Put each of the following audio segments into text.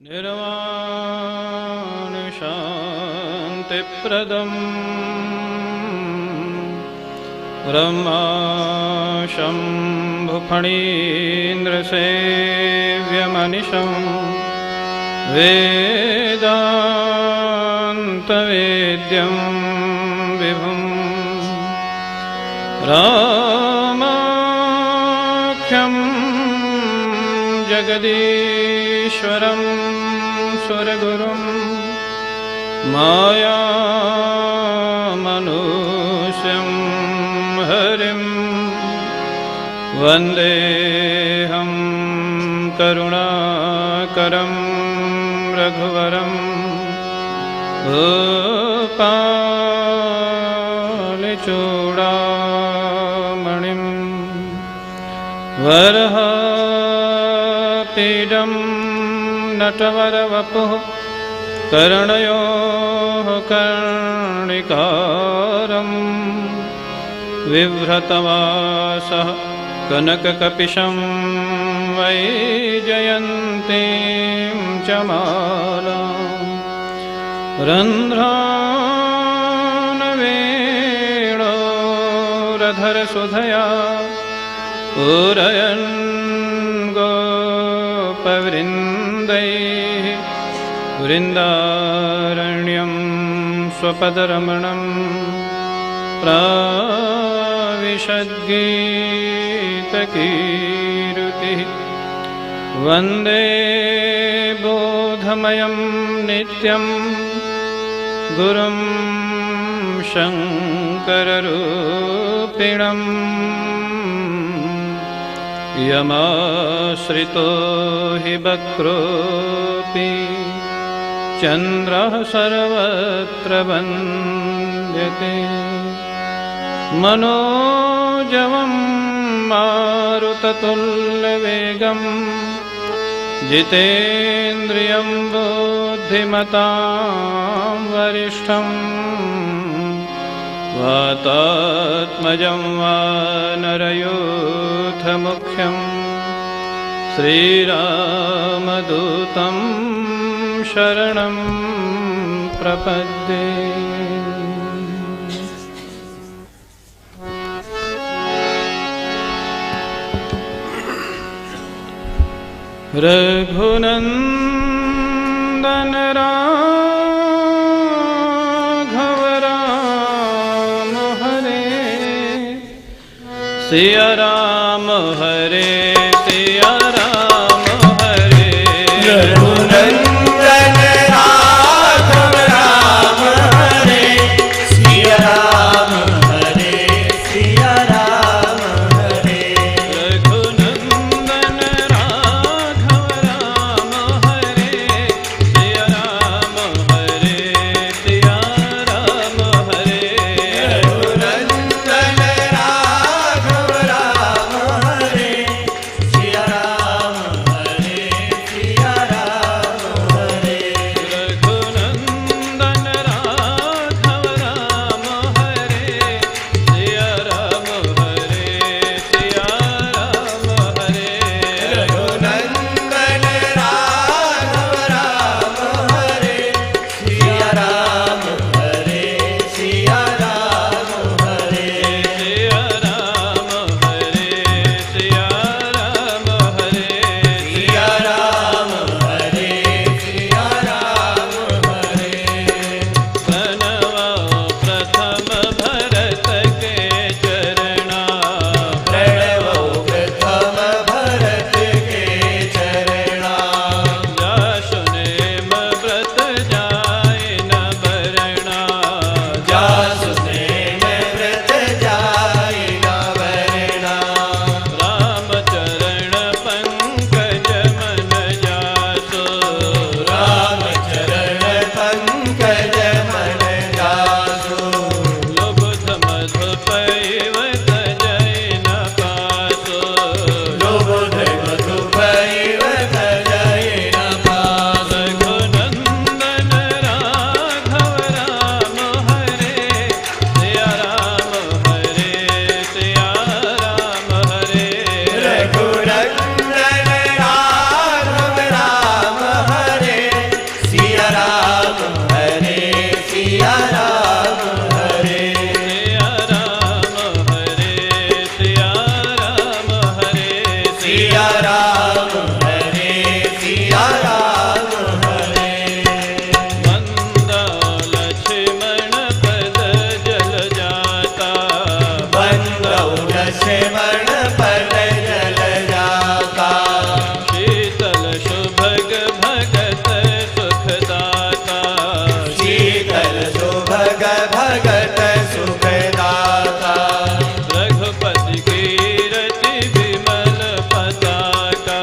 निर्वाण शान्तिप्रदम् ब्रह्मा शम्भुफणीन्द्रसेव्यमनिशम् वेदान्तवेद्यं विभुम् रामाख्यं जगदीश्वरं सुरगुरुं मायामनुष्यं हरिं वन्देऽहं करुणाकरं रघुवरं भूपालचूडामणिं वरहापीडं नटवरवपुः कर्णयोः कर्णिकारं बिभ्रतवासः कनककपिशं वैजयन्तीं च मालां रन्ध्रानवेणोरधरसुधया पूरयन् गोपवृन्दैः वृन्दारण्यं स्वपदरमणं प्राविशद्गीतकीरुतिः वन्दे बोधमयं नित्यं गुरुं शङ्कररूपिणम् यमाश्रितो हि वक्रोऽपि चन्द्रः सर्वत्र वन्द्यते मनोजवं मारुततुल्यवेगं जितेन्द्रियं बुद्धिमतां वरिष्ठं वातात्मजं वानरयूथमुख्यं श्रीरामदूतं शरणं प्रपद्ये। रघुनंदन राघव राम हरे सिया राम हरे सिया राम हरे रघुनंदन राघव राम हरे सिया राम हरे सिया राम हरे रघुनंदन राघव राम हरे सिया राम हरे सिया राम हरे रघुनंदन राघव राम सिया राम हरे सिया राम हरे वंदा लक्ष्मण पद जल जाता बंदौ लक्ष्मण पद जल जाता शीतल सुभग भगत सुखदाता शीतल सुभग भगत सुखदाता रघुपति कीरति विमल पताका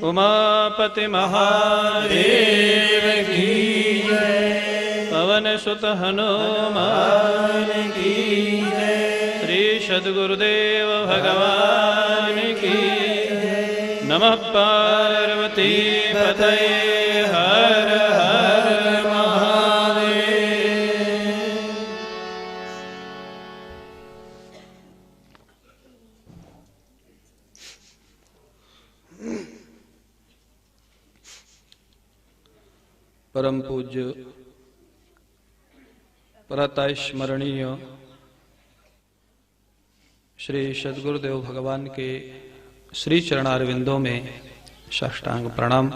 उमापति महादेव की जय। पवन सुत हनुमान की जय। श्री सद्गुरुदेव भगवान की जय। नमः पार्वती पतये हर हर महादेव। परम पूज्य परताय स्मरणीय श्री सद्गुरुदेव भगवान के श्री चरणारविंदों में साष्टांग प्रणाम।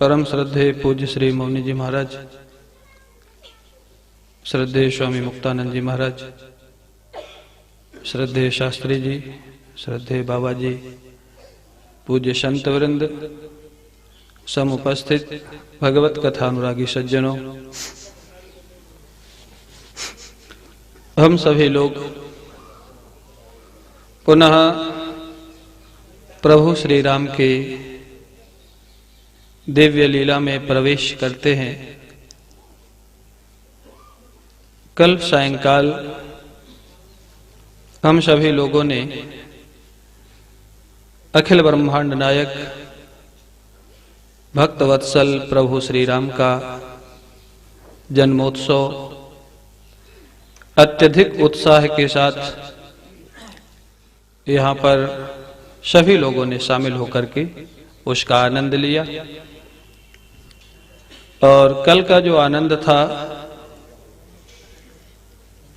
परम श्रद्धेय पूज्य श्री मौनी जी महाराज, श्रद्धेय स्वामी मुक्तानंद जी महाराज, श्रद्धेय शास्त्री जी, श्रद्धेय बाबा जी, पूज्य संत वृंद, समुपस्थित भगवत कथा अनुरागी सज्जनों, हम सभी लोग पुनः प्रभु श्री राम के दिव्य लीला में प्रवेश करते हैं। कल सायंकाल हम सभी लोगों ने अखिल ब्रह्मांड नायक भक्तवत्सल प्रभु श्री राम का जन्मोत्सव अत्यधिक उत्साह के साथ यहाँ पर सभी लोगों ने शामिल होकर के उसका आनंद लिया। और कल का जो आनंद था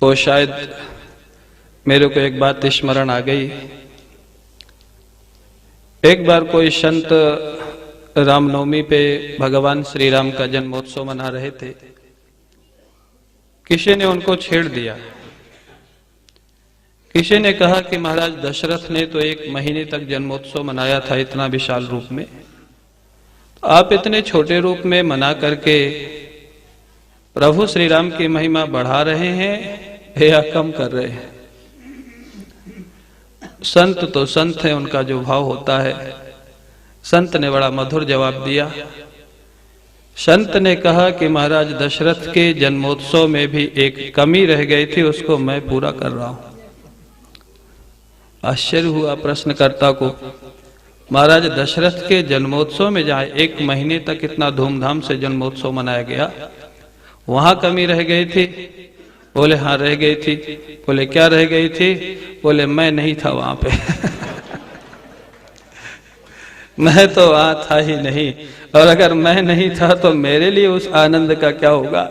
वो शायद मेरे को एक बात स्मरण आ गई। एक बार कोई संत रामनवमी पे भगवान श्री राम का जन्मोत्सव मना रहे थे। किसी ने उनको छेड़ दिया। किसी ने कहा कि महाराज दशरथ ने तो 1 महीने तक जन्मोत्सव मनाया था इतना विशाल रूप में, तो आप इतने छोटे रूप में मना करके प्रभु श्री राम की महिमा बढ़ा रहे हैं या कम कर रहे हैं? संत तो संत है, उनका जो भाव होता है। संत ने बड़ा मधुर जवाब दिया। संत ने कहा कि महाराज दशरथ के जन्मोत्सव में भी एक कमी रह गई थी, उसको मैं पूरा कर रहा हूं। आश्चर्य हुआ प्रश्नकर्ता को। महाराज दशरथ के जन्मोत्सव में जहाँ 1 महीने तक इतना धूमधाम से जन्मोत्सव मनाया गया, वहां कमी रह गई थी? बोले हाँ रह गई थी। बोले क्या रह गई थी? बोले मैं नहीं था वहां पे। मैं तो वहां था ही नहीं, और अगर मैं नहीं था तो मेरे लिए उस आनंद का क्या होगा।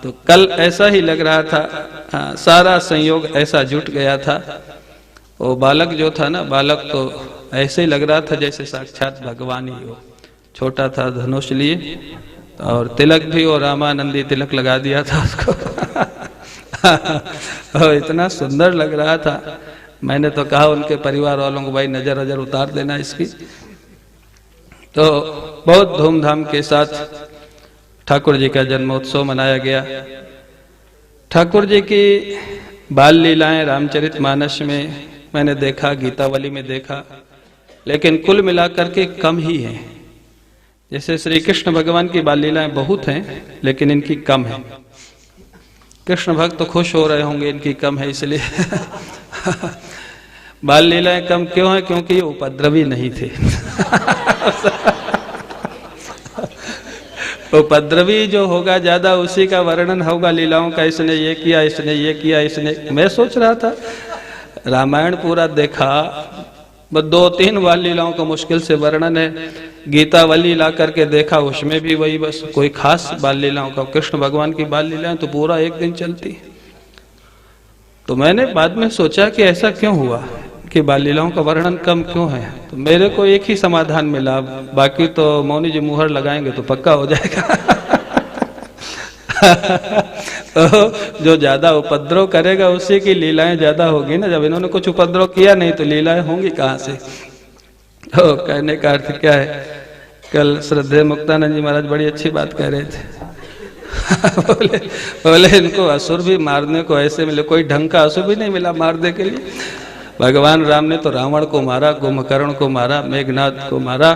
तो कल ऐसा ही लग रहा था। सारा संयोग ऐसा जुट गया था। वो बालक जो था ना, बालक तो ऐसे ही लग रहा था जैसे साक्षात भगवान ही हो। छोटा था, धनुष लिए, और तिलक भी और रामानंदी तिलक लगा दिया था उसको। और इतना सुंदर लग रहा था। मैंने तो कहा उनके परिवार वालों को, भाई नजर नजर उतार देना इसकी। तो बहुत धूमधाम के साथ ठाकुर जी का जन्मोत्सव मनाया गया। ठाकुर जी की बाल लीलाएं रामचरितमानस में मैंने देखा, गीतावली में देखा, लेकिन कुल मिलाकर के कम ही है। जैसे श्री कृष्ण भगवान की बाल लीलाएं बहुत हैं, लेकिन इनकी कम है। कृष्ण भक्त तो खुश हो रहे होंगे इनकी कम है इसलिए। बाल लीलाएं कम क्यों है? क्योंकि ये उपद्रवी नहीं थे। उपद्रवी जो होगा ज्यादा, उसी का वर्णन होगा लीलाओं का। इसने ये किया, इसने ये किया, इसने। मैं सोच रहा था रामायण पूरा देखा, बस 2-3 बाल लीलाओं का मुश्किल से वर्णन है। गीतावली ला करके देखा, उसमें भी वही, बस कोई खास बाल लीलाओं का। कृष्ण भगवान की बाल लीलाएं तो पूरा 1 दिन चलती। तो मैंने बाद में सोचा कि ऐसा क्यों हुआ कि बाल लीलाओं का वर्णन कम क्यों है। तो मेरे को एक ही समाधान मिला, बाकी तो मौनी जी मुहर लगाएंगे तो पक्का हो जाएगा। तो जो ज्यादा उपद्रव करेगा उसी की लीलाएं ज्यादा होगी ना। जब इन्होंने कुछ उपद्रव किया नहीं तो लीलाएं होंगी कहाँ से। तो कहने का अर्थ क्या है, कल श्रद्धेय मुक्तानंद जी महाराज बड़ी अच्छी बात कह रहे थे। बोले इनको असुर भी मारने को ऐसे मिले, कोई ढंग का असुर भी नहीं मिला मारने के लिए। भगवान राम ने तो रावण को मारा, कुंभकर्ण को मारा, मेघनाथ को मारा।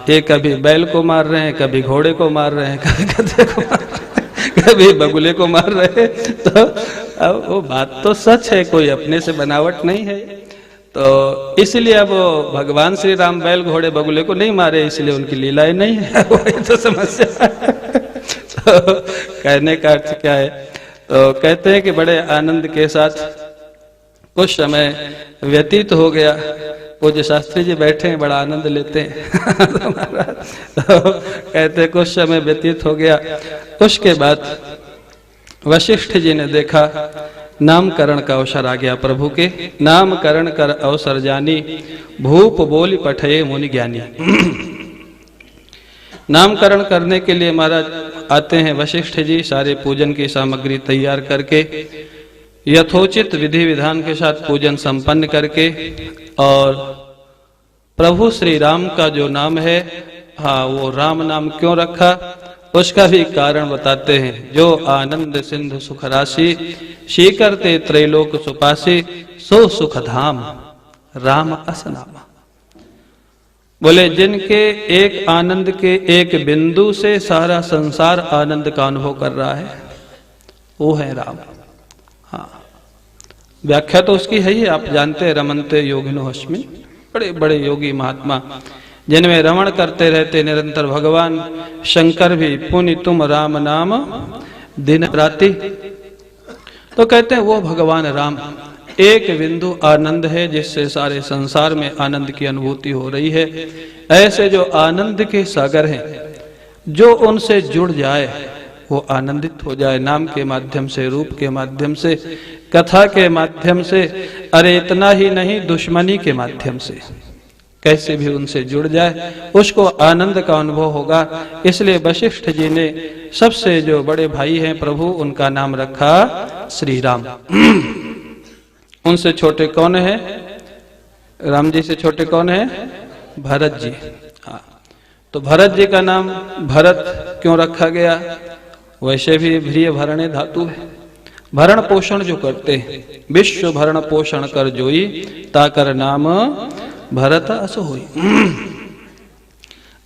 ये कभी बैल को मार रहे हैं, कभी घोड़े को मार रहे हैं, कभी गधे को मार रहे हैं, कभी बगुले को मार रहे हैं। तो अब वो बात तो सच है, कोई अपने से बनावट नहीं है। तो इसलिए अब भगवान श्री राम बैल घोड़े बगुले को नहीं मारे, इसलिए उनकी लीलाएं नहीं है। वही तो समस्या है। तो कहने का अर्थ क्या है? तो कहते हैं कि बड़े आनंद के साथ कुछ समय व्यतीत हो गया। पूज्य शास्त्री जी बैठे हैं, बड़ा आनंद लेते हैं। तो कहते हैं कुछ समय व्यतीत हो गया। उसके बाद वशिष्ठ जी ने देखा नामकरण का अवसर आ गया प्रभु के। नामकरण कर अवसर जानी, भूप बोली पठये मुनि ज्ञानी। नामकरण करने के लिए महाराज आते हैं वशिष्ठ जी, सारे पूजन की सामग्री तैयार करके, यथोचित विधि विधान के साथ पूजन संपन्न करके, और प्रभु श्री राम का जो नाम है, हाँ, वो राम नाम क्यों रखा उसका भी कारण बताते हैं। जो आनंद सिंधु सुख राशि, शीकरते त्रैलोक सुपासी, सो सुख धाम राम अस नामा। बोले जिनके एक आनंद के एक बिंदु से सारा संसार आनंद का अनुभव कर रहा है, वो है राम। हाँ, व्याख्या तो उसकी है ही, आप जानते हैं, रमनते योगिनो हस्मिन। बड़े बड़े योगी महात्मा जिनमें रमण करते रहते निरंतर भगवान शंकर भी, पुनि तुम राम नाम दिन राति। तो कहते हैं वो भगवान राम एक बिंदु आनंद है, जिससे सारे संसार में आनंद की अनुभूति हो रही है। ऐसे जो आनंद के सागर हैं, जो उनसे जुड़ जाए वो आनंदित हो जाए, नाम के माध्यम से, रूप के माध्यम से, कथा के माध्यम से, अरे इतना ही नहीं, दुश्मनी के माध्यम से, कैसे भी उनसे जुड़ जाए उसको आनंद का अनुभव होगा। इसलिए वशिष्ठ जी ने सबसे जो बड़े भाई हैं प्रभु, उनका नाम रखा श्री राम। उनसे छोटे कौन है? राम जी से छोटे कौन है? भरत जी। हाँ, तो भरत जी का नाम भरत क्यों रखा गया? वैसे भी भ्रिय भरणे धातु है, भरण पोषण जो करते हैं, विश्व भरण पोषण कर जोई, ताकर नाम भरत अस होई।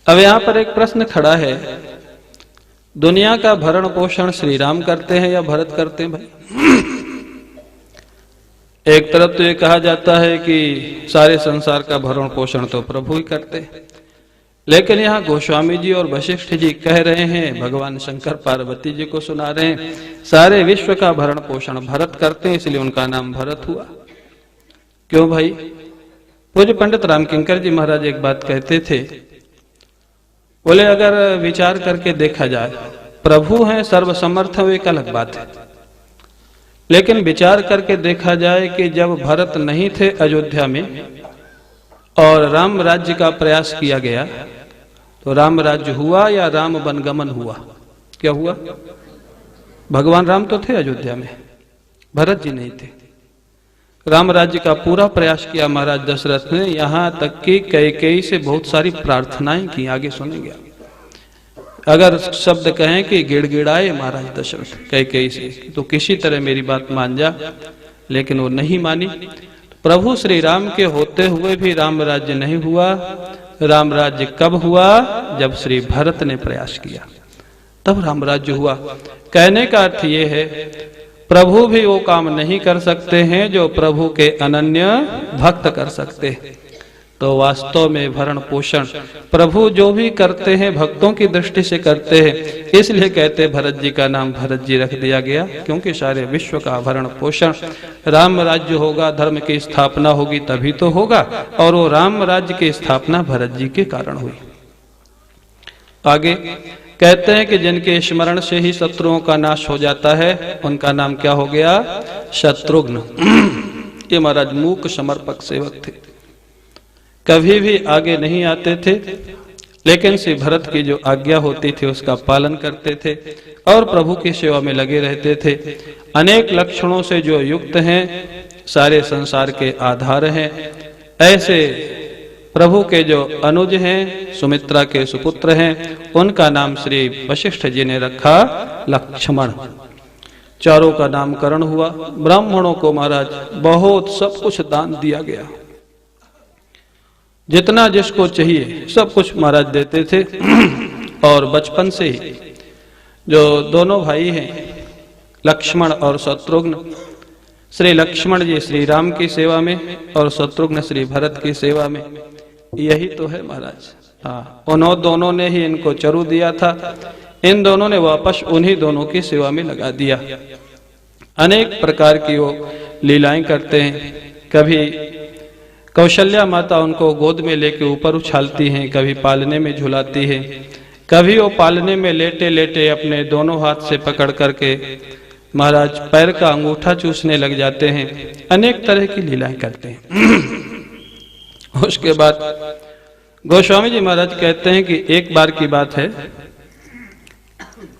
अब यहां पर एक प्रश्न खड़ा है, दुनिया का भरण पोषण श्री राम करते हैं या भरत करते हैं? भाई एक तरफ तो ये कहा जाता है कि सारे संसार का भरण पोषण तो प्रभु ही करते हैं, लेकिन यहाँ गोस्वामी जी और वशिष्ठ जी कह रहे हैं, भगवान शंकर पार्वती जी को सुना रहे हैं, सारे विश्व का भरण पोषण भरत करते हैं, इसलिए उनका नाम भरत हुआ। क्यों भाई? पूज्य पंडित रामकिंकर जी महाराज एक बात कहते थे, बोले अगर विचार करके देखा जाए, प्रभु हैं, सर्वसमर्थ है, एक अलग बात है, लेकिन विचार करके देखा जाए कि जब भरत नहीं थे अयोध्या में और राम राज्य का प्रयास किया गया, तो राम राज्य हुआ या राम वनगमन हुआ? क्या हुआ? भगवान राम तो थे अयोध्या में, भरत जी नहीं थे। राम राज्य का पूरा प्रयास किया महाराज दशरथ ने, यहां तक कि कैकेयी से बहुत सारी प्रार्थनाएं की, आगे सुनेंगे। अगर शब्द कहें कि गिड़गिड़ाए महाराज दशरथ कैकेयी से, तो किसी तरह मेरी बात मान जा, लेकिन वो नहीं मानी। प्रभु श्री राम के होते हुए भी राम राज्य नहीं हुआ। राम राज्य कब हुआ? जब श्री भरत ने प्रयास किया, तब राम राज्य हुआ। कहने का अर्थ ये है, प्रभु भी वो काम नहीं कर सकते हैं जो प्रभु के अनन्य भक्त कर सकते हैं। तो वास्तव में भरण पोषण प्रभु जो भी करते हैं भक्तों की दृष्टि से करते हैं, इसलिए कहते हैं भरत जी का नाम भरत जी रख दिया गया, क्योंकि सारे विश्व का भरण पोषण, राम राज्य होगा, धर्म की स्थापना होगी तभी तो होगा, और वो राम राज्य की स्थापना भरत जी के कारण हुई। आगे कहते हैं कि जिनके स्मरण से ही शत्रुओं का नाश हो जाता है, उनका नाम क्या हो गया? शत्रुघ्न। ये महाराज मूक समर्पक सेवक थे, कभी भी आगे नहीं आते थे, लेकिन श्री भरत की जो आज्ञा होती थी उसका पालन करते थे और प्रभु की सेवा में लगे रहते थे। अनेक लक्षणों से जो युक्त हैं, सारे संसार के आधार हैं, ऐसे प्रभु के जो अनुज हैं, सुमित्रा के सुपुत्र हैं, उनका नाम श्री वशिष्ठ जी ने रखा लक्ष्मण। चारों का नामकरण हुआ। ब्राह्मणों को महाराज बहुत सब कुछ दान दिया गया, जितना जिसको चाहिए सब कुछ महाराज देते थे। और बचपन से ही जो दोनों भाई हैं लक्ष्मण और शत्रुघ्न, श्री लक्ष्मण जी श्री राम की सेवा में और शत्रुघ्न श्री भरत की सेवा में, यही तो है महाराज। हाँ, उन्होंने दोनों ने ही इनको चरु दिया था, इन दोनों ने वापस उन्हीं दोनों की सेवा में लगा दिया। अनेक प्रकार की वो लीलाएं करते हैं। कभी कौशल्या माता उनको गोद में लेके ऊपर उछालती हैं, कभी पालने में झुलाती है, कभी वो पालने में लेटे लेटे अपने दोनों हाथ से पकड़ करके महाराज पैर का अंगूठा चूसने लग जाते हैं। अनेक तरह की लीलाएं करते हैं। उसके बाद गोस्वामी जी महाराज कहते हैं कि एक बार की बात है,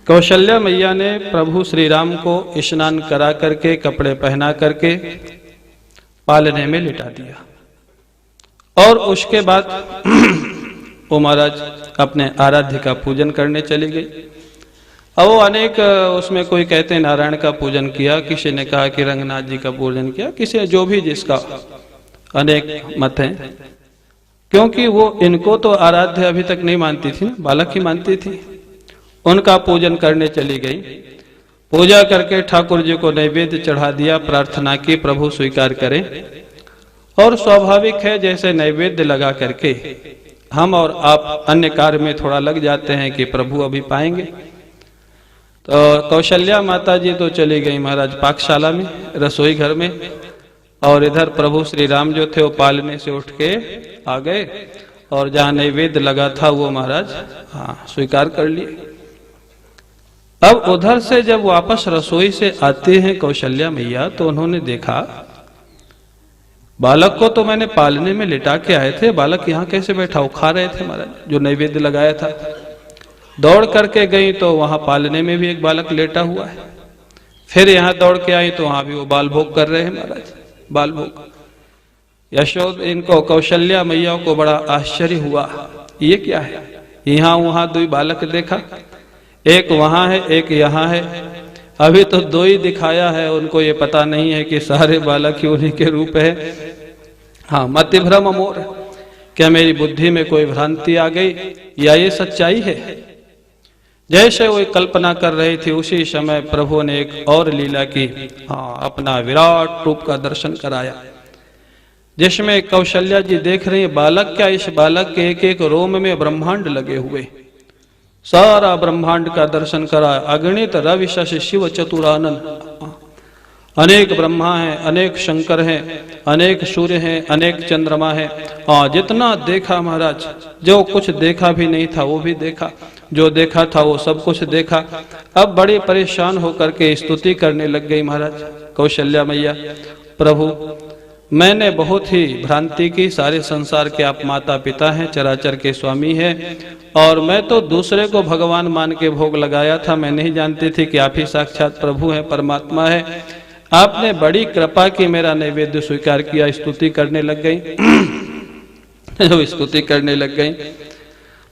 कौशल्या मैया ने प्रभु श्री राम को स्नान करा करके कपड़े पहना करके पालने में लिटा दिया। और उसके बाद वो महाराज अपने आराध्य का पूजन करने चली गई। अब वो अनेक उसमें कोई कहते हैं नारायण का पूजन किया, किसी ने कहा कि रंगनाथ जी का पूजन किया, किसी जो भी जिसका अनेक मत हैं, क्योंकि वो इनको तो आराध्य अभी तक नहीं मानती थी, बालक ही मानती थी। उनका पूजन करने चली गई। पूजा करके ठाकुर जी को नैवेद्य चढ़ा दिया, प्रार्थना की प्रभु स्वीकार करें। और स्वाभाविक है जैसे नैवेद्य लगा करके हम और आप अन्य कार्य में थोड़ा लग जाते हैं कि प्रभु अभी पाएंगे, तो कौशल्या माता जी तो चली गई महाराज पाकशाला में, रसोई घर में, और इधर प्रभु श्री राम जो थे वो पालने से उठ के आ गए और जहाँ नैवेद्य लगा था वो महाराज स्वीकार कर लिए। अब उधर से जब वापस रसोई से आते हैं कौशल्या मैया, तो उन्होंने देखा बालक को तो मैंने पालने में लिटा के आए थे, बालक यहाँ कैसे बैठा, वो खा रहे थे महाराज जो नैवेद्य लगाया था। दौड़ करके गई तो वहां पालने में भी एक बालक लेटा हुआ है। फिर यहाँ दौड़ के आई तो वहां भी वो बाल भोग कर रहे हैं महाराज, बाल भोग। यशोद इनको कौशल्या मैया को बड़ा आश्चर्य हुआ, ये क्या है, यहाँ वहां दो बालक देखा, एक वहां है एक यहाँ है, अभी तो दो ही दिखाया है, उनको ये पता नहीं है कि सारे बालक ही उन्हीं के रूप है। हाँ, मति भ्रम मोर, क्या मेरी बुद्धि में कोई भ्रांति आ गई या ये सच्चाई है। जैसे वो कल्पना कर रही थी उसी समय प्रभु ने एक और लीला की। हाँ, अपना विराट रूप का दर्शन कराया, जिसमें कौशल्या जी देख रही है बालक क्या, इस बालक के एक एक रोम में ब्रह्मांड लगे हुए, सारा ब्रह्मांड का दर्शन करा। अगणित रवि शशि शिव चतुरानन, अनेक ब्रह्मा हैं, अनेक शंकर हैं, अनेक सूर्य हैं, अनेक चंद्रमा हैं। जितना देखा महाराज, जो कुछ देखा भी नहीं था वो भी देखा, जो देखा था वो सब कुछ देखा। अब बड़े परेशान होकर के स्तुति करने लग गई महाराज कौशल्या मैया, प्रभु मैंने बहुत ही भ्रांति की, सारे संसार के आप माता पिता हैं, चराचर के स्वामी हैं, और मैं तो दूसरे को भगवान मान के भोग लगाया था, मैं नहीं जानती थी कि आप ही साक्षात प्रभु हैं, परमात्मा है। आपने बड़ी कृपा की, मेरा नैवेद्य स्वीकार किया। स्तुति करने लग गई स्तुति करने लग गई।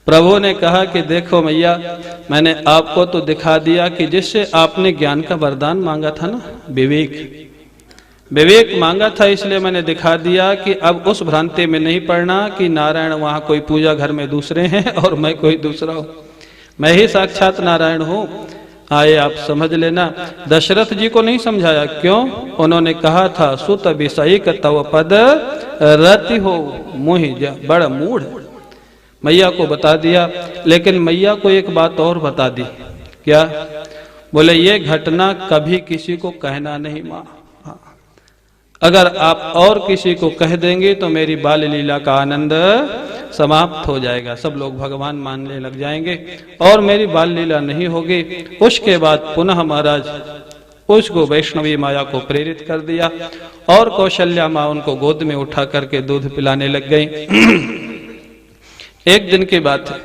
प्रभु ने कहा कि देखो मैया, मैंने आपको तो दिखा दिया कि जिससे आपने ज्ञान का वरदान मांगा था ना, विवेक मांगा था, इसलिए मैंने दिखा दिया कि अब उस भ्रांति में नहीं पड़ना कि नारायण वहां कोई पूजा घर में दूसरे हैं और मैं कोई दूसरा हूं। मैं ही साक्षात नारायण हूं, आए आप समझ लेना। दशरथ जी को नहीं समझाया, क्यों? उन्होंने कहा था सुत विषयिक तव पद रति हो मोहि जा, बड़ा मूढ़। मैया को बता दिया, लेकिन मैया को एक बात और बता दी। क्या? बोले ये घटना कभी किसी को कहना नहीं माँ, अगर आप और किसी को कह देंगे तो मेरी बाल लीला का आनंद समाप्त हो जाएगा, सब लोग भगवान मानने लग जाएंगे और मेरी बाल लीला नहीं होगी। उसके बाद पुनः महाराज उसको वैष्णवी माया को प्रेरित कर दिया और कौशल्या माँ उनको गोद में उठा करके दूध पिलाने लग गई। एक दिन की बात है,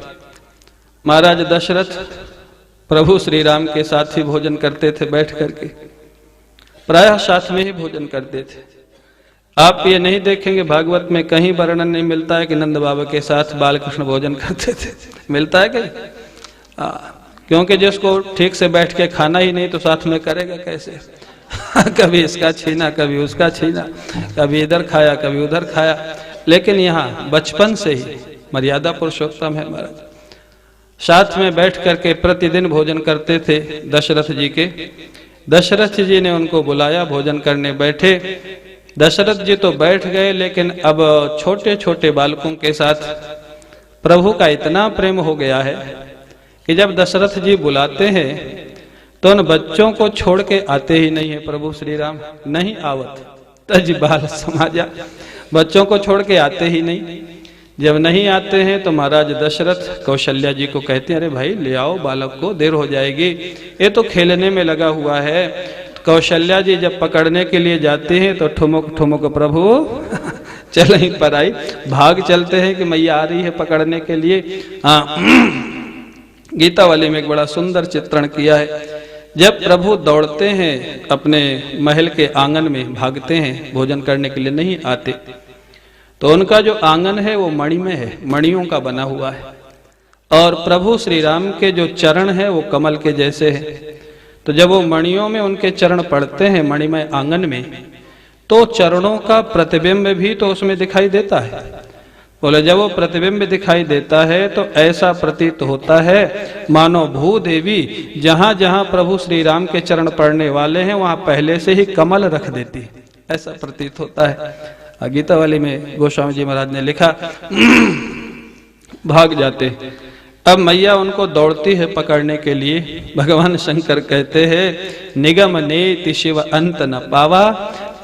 महाराज दशरथ प्रभु श्री राम के साथ ही भोजन करते थे, बैठ करके प्रायः साथ में ही भोजन करते थे। आप ये नहीं देखेंगे भागवत में कहीं वर्णन नहीं मिलता है कि नंद बाबा के साथ बालकृष्ण भोजन करते थे, मिलता है कहीं? क्योंकि जिसको ठीक से बैठ के खाना ही नहीं तो साथ में करेगा कैसे? कभी इसका छीना, कभी उसका छीना, कभी इधर खाया, कभी उधर खाया। लेकिन यहाँ बचपन से ही मर्यादा पुरुषोत्तम है महाराज। साथ में बैठ करके प्रतिदिन भोजन करते थे दशरथ जी के। दशरथ जी ने उनको बुलाया, भोजन करने बैठे। दशरथ जी तो बैठ गए, लेकिन अब छोटे छोटे बालकों के साथ प्रभु का इतना प्रेम हो गया है कि जब दशरथ जी बुलाते हैं तो उन बच्चों को छोड़ के आते ही नहीं है प्रभु श्री राम। नहीं आवत तज बाल समाजा, बच्चों को छोड़ के आते ही नहीं। जब नहीं आते हैं तो महाराज दशरथ कौशल्या जी को कहते हैं, अरे भाई ले आओ बालक को, देर हो जाएगी, ये तो खेलने में लगा हुआ है। कौशल्या जी जब पकड़ने के लिए जाते हैं तो ठुमुक ठुमुक प्रभु चल ही पर आई, भाग चलते हैं कि मैया आ रही है पकड़ने के लिए। हाँ, गीता वाली में एक बड़ा सुंदर चित्रण किया है। जब प्रभु दौड़ते हैं अपने महल के आंगन में, भागते हैं भोजन करने के लिए, नहीं आते, तो उनका जो आंगन है वो मणि में है, मणियों का बना हुआ है। और प्रभु श्री राम के जो चरण है वो कमल के जैसे है। तो जब वो मणियों में उनके चरण पड़ते हैं मणिमय आंगन में, तो चरणों का प्रतिबिंब भी तो उसमें दिखाई देता है। बोले जब वो प्रतिबिंब दिखाई देता है तो ऐसा प्रतीत होता है मानो भूदेवी जहां जहां प्रभु श्री राम के चरण पड़ने वाले हैं वहां पहले से ही कमल रख देती, ऐसा प्रतीत होता है। गीता वाली में गोस्वामी जी महाराज ने लिखा, भाग जाते। अब मैया उनको दौड़ती है पकड़ने के लिए। भगवान शंकर कहते हैं, निगम नेति शिव अंत न पावा,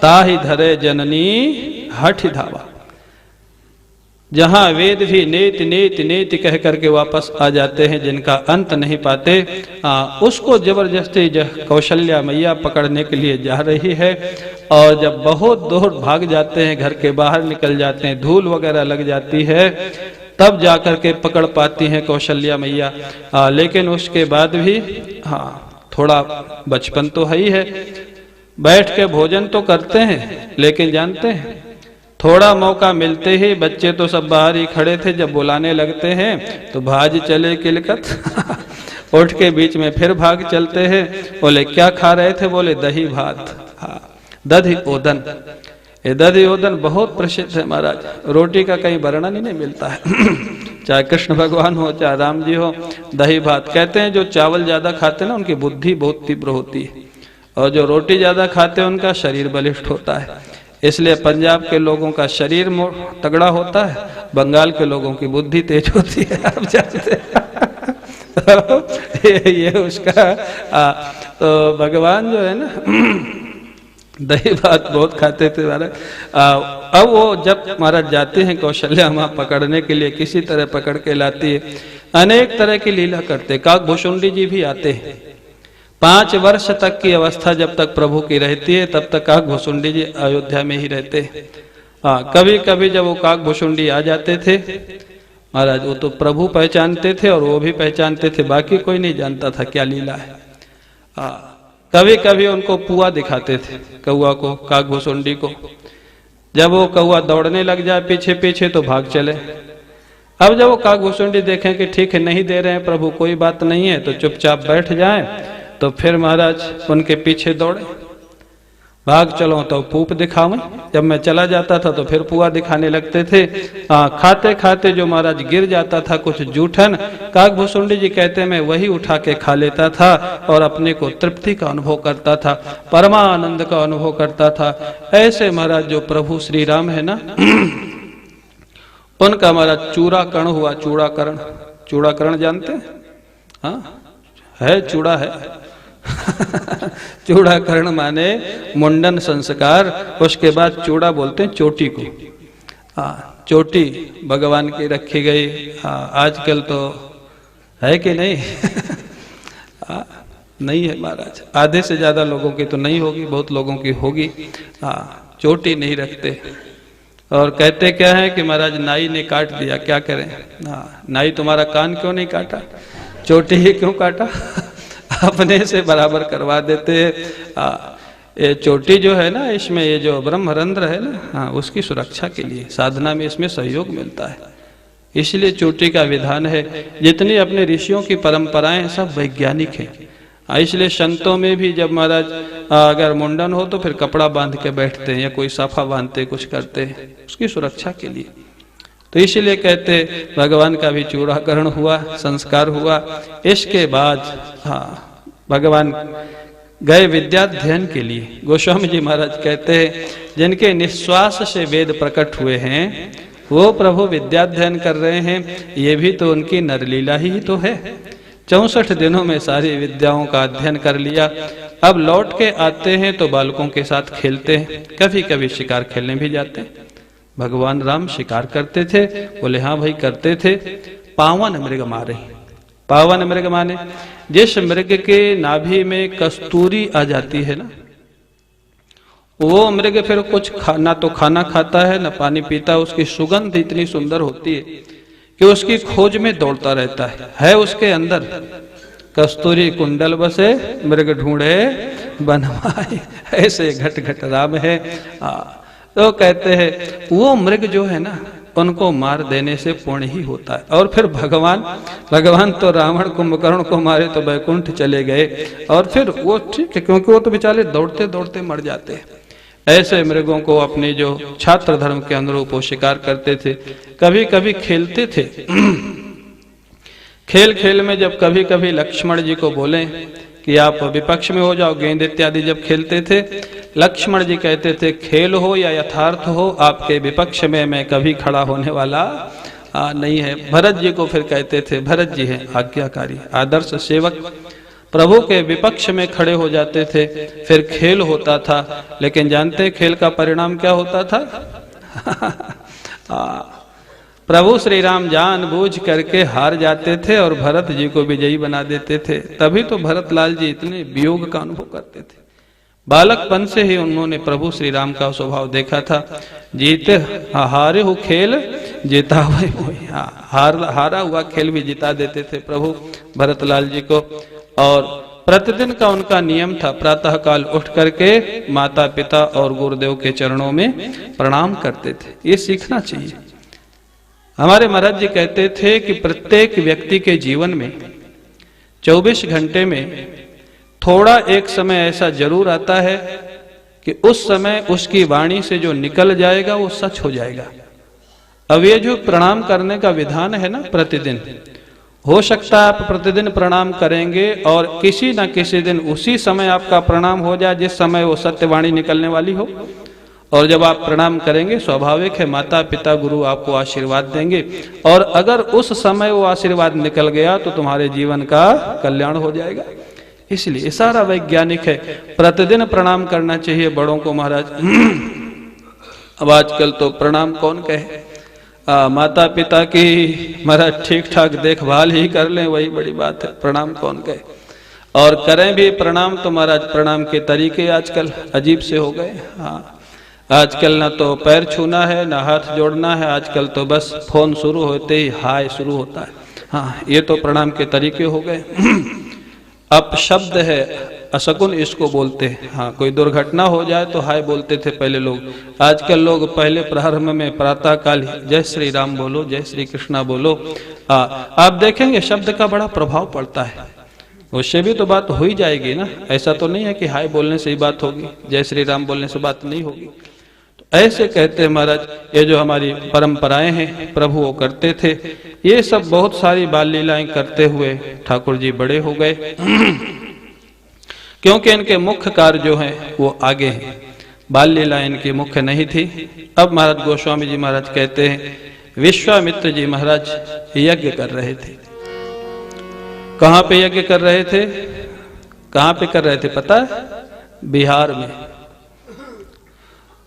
ताहि धरे जननी हठ धावा। जहां वेद भी नेति नेति नेति कह करके वापस आ जाते हैं, जिनका अंत नहीं पाते, उसको जबरदस्ती कौशल्या मैया पकड़ने के लिए जा रही है। और जब बहुत दूर भाग जाते हैं, घर के बाहर निकल जाते हैं, धूल वगैरह लग जाती है, तब जाकर के पकड़ पाती हैं कौशल्या मैया। लेकिन उसके बाद भी थोड़ा बचपन तो है ही है, बैठ के भोजन तो करते हैं, लेकिन जानते हैं थोड़ा मौका मिलते ही बच्चे तो सब बाहर ही खड़े थे, जब बुलाने लगते हैं तो भाज चले किलकत उठ के बीच में फिर भाग चलते हैं। बोले क्या खा रहे थे? बोले दही भात, दधि ओदन। ये दधि ओदन बहुत प्रसिद्ध है महाराज, रोटी का कहीं वर्णन ही नहीं मिलता है। चाहे कृष्ण भगवान हो चाहे राम जी हो, दही भात। कहते हैं जो चावल ज्यादा खाते हैं ना उनकी बुद्धि बहुत तीव्र होती है, और जो रोटी ज्यादा खाते हैं उनका शरीर बलिष्ठ होता है। इसलिए पंजाब के लोगों का शरीर तगड़ा होता है, बंगाल के लोगों की बुद्धि तेज होती है, आप जानते हैं। ये उसका तो भगवान जो है ना दही भात बहुत खाते थे महाराज। अब वो जब महाराज जाते हैं कौशल्या वहां पकड़ने के लिए, किसी तरह पकड़ के लाती है, अनेक तरह की लीला करते। काकभूषुंडी जी भी आते हैं। 5 वर्ष तक की अवस्था जब तक प्रभु की रहती है तब तक काकभूषुंडी जी अयोध्या में ही रहते। कभी कभी जब वो काकभूषुंडी आ जाते थे महाराज, वो तो प्रभु पहचानते थे और वो भी पहचानते थे, बाकी कोई नहीं जानता था क्या लीला है। कभी कभी उनको पुआ दिखाते थे, कौआ को, काकभूषुंडी को। जब वो कौआ दौड़ने लग जाए पीछे पीछे तो भाग चले। अब जब वो काकभूषुंडी देखें कि ठीक है नहीं दे रहे हैं प्रभु, कोई बात नहीं है, तो चुपचाप बैठ जाएं, तो फिर महाराज उनके पीछे दौड़े, भाग चलो तो पूप दिखावें। जब मैं चला जाता था तो फिर पुआ दिखाने लगते थे। खाते खाते जो महाराज गिर जाता था कुछ जूठन, काकभूषुंडी जी कहते मैं वही उठा के खा लेता था और अपने को तृप्ति का अनुभव करता था, परमानंद का अनुभव करता था। ऐसे महाराज जो प्रभु श्री राम है ना, उनका महाराज चूड़ाकरण हुआ। चूड़ाकरण, चूड़ाकरण जानते हैं? हाँ है, चूड़ा है। चूड़ाकरण माने मुंडन संस्कार। उसके बाद चूड़ा बोलते हैं चोटी को। चोटी भगवान की रखी गई। आजकल तो है कि नहीं? नहीं है महाराज, आधे से ज्यादा लोगों की तो नहीं होगी, बहुत लोगों की होगी। चोटी नहीं रखते और कहते क्या है कि महाराज नाई ने काट दिया, क्या करें? नाई तुम्हारा कान क्यों नहीं काटा, चोटी ही क्यों काटा? अपने से बराबर करवा देते हैं। ये चोटी जो है ना, इसमें ये जो ब्रह्मरंध्र है ना, उसकी सुरक्षा के लिए साधना में इसमें सहयोग मिलता है। इसलिए चोटी का विधान है। जितनी अपने ऋषियों की परंपराएं सब वैज्ञानिक हैं। इसलिए संतों में भी जब महाराज अगर मुंडन हो तो फिर कपड़ा बांध के बैठते हैं या कोई साफा बांधते कुछ करते हैं उसकी सुरक्षा के लिए। तो इसलिए कहते भगवान का भी चूड़ाकरण हुआ, संस्कार हुआ। इसके बाद भगवान गए विद्याध्ययन के लिए। गोस्वामी जी महाराज कहते हैं जिनके निश्वास से वेद प्रकट हुए हैं वो प्रभु विद्याध्ययन कर रहे हैं। ये भी तो उनकी नरलीला ही तो है। 64 दिनों में सारी विद्याओं का अध्ययन कर लिया। अब लौट के आते हैं तो बालकों के साथ खेलते हैं, कभी कभी शिकार खेलने भी जाते हैं। भगवान राम शिकार करते थे? बोले हाँ भाई करते थे। पावन मृग मारे। पावन मृग माने जिस मृग के नाभि में कस्तूरी आ जाती है ना, वो मृग फिर कुछ ना तो खाना खाता है ना पानी पीता। उसकी सुगंध इतनी सुंदर होती है कि उसकी खोज में दौड़ता रहता है उसके अंदर। कस्तूरी कुंडल बसे मृग ढूंढे बनवाए, ऐसे घट घट राम है। तो कहते हैं वो मृग जो है ना उनको मार देने से पुण्य ही होता है। और फिर भगवान तो रावण कुंभकर्ण को मारे तो वैकुंठ चले गए, और फिर वो ठीक है क्योंकि वो तो बेचारे दौड़ते दौड़ते मर जाते हैं। ऐसे मृगों को अपने जो छात्र धर्म के अनुरूप वो शिकार करते थे। कभी कभी खेलते थे। खेल खेल में जब कभी कभी लक्ष्मण जी को बोले कि आप विपक्ष में हो जाओ, गेंद इत्यादि जब खेलते थे, लक्ष्मण जी कहते थे खेल हो या यथार्थ हो आपके विपक्ष में मैं कभी खड़ा होने वाला नहीं है। भरत जी को फिर कहते थे, भरत जी हैं आज्ञाकारी आदर्श सेवक, प्रभु के विपक्ष में खड़े हो जाते थे। फिर खेल होता था, लेकिन जानते खेल का परिणाम क्या होता था? प्रभु श्री राम जानबूझ करके हार जाते थे और भरत जी को विजयी बना देते थे। तभी तो भरत लाल जी इतने वियोग का अनुभव करते थे। बालकपन से ही उन्होंने प्रभु श्री राम का स्वभाव देखा था। जीते हारे हो खेल जीता हुआ, हारा हुआ खेल भी जिता देते थे प्रभु भरत लाल जी को। और प्रतिदिन का उनका नियम था प्रातः काल उठ करके माता पिता और गुरुदेव के चरणों में प्रणाम करते थे। ये सीखना चाहिए। हमारे महाराज जी कहते थे कि प्रत्येक व्यक्ति के जीवन में 24 घंटे में थोड़ा एक समय ऐसा जरूर आता है कि उस समय उसकी वाणी से जो निकल जाएगा वो सच हो जाएगा। अब ये जो प्रणाम करने का विधान है ना प्रतिदिन, हो सकता है आप प्रतिदिन प्रणाम करेंगे और किसी न किसी दिन उसी समय आपका प्रणाम हो जाए जिस समय वो सत्यवाणी निकलने वाली हो। और जब आप प्रणाम करेंगे स्वाभाविक है माता पिता गुरु आपको आशीर्वाद देंगे, और अगर उस समय वो आशीर्वाद निकल गया तो तुम्हारे जीवन का कल्याण हो जाएगा। इसलिए सारा वैज्ञानिक है। प्रतिदिन प्रणाम करना चाहिए बड़ों को महाराज। अब आजकल तो प्रणाम कौन कहे, माता पिता की महाराज ठीक ठाक देखभाल ही कर लें वही बड़ी बात है, प्रणाम कौन कहे। और करें भी प्रणाम तो महाराज प्रणाम के तरीके आजकल अजीब से हो गए। हाँ, आजकल ना तो पैर छूना है ना हाथ जोड़ना है, आजकल तो बस फोन शुरू होते ही हाय शुरू होता है। हाँ, ये तो प्रणाम के तरीके हो गए। अब शब्द है असकुन इसको बोलते हैं। हाँ, कोई दुर्घटना हो जाए तो हाय बोलते थे पहले लोग। आजकल लोग पहले प्रारंभ में प्रातः काल जय श्री राम बोलो, जय श्री कृष्णा बोलो। आप देखेंगे शब्द का बड़ा प्रभाव पड़ता है। उससे भी तो बात हो ही जाएगी ना। ऐसा तो नहीं है कि हाय बोलने से ही बात होगी, जय श्री राम बोलने से बात नहीं होगी। तो ऐसे कहते हैं महाराज, ये जो हमारी परंपराएं हैं प्रभु वो करते थे। ये सब बहुत सारी बाल लीलाएं करते हुए ठाकुर जी बड़े हो गए, क्योंकि इनके मुख्य कार्य जो हैं वो आगे हैं। बाल लीलाएं इनकी मुख्य नहीं थी। अब महाराज गोस्वामी जी महाराज कहते हैं विश्वामित्र जी महाराज यज्ञ कर रहे थे। कहाँ पे यज्ञ कर रहे थे? कहाँ पे कर रहे थे पता है? बिहार में।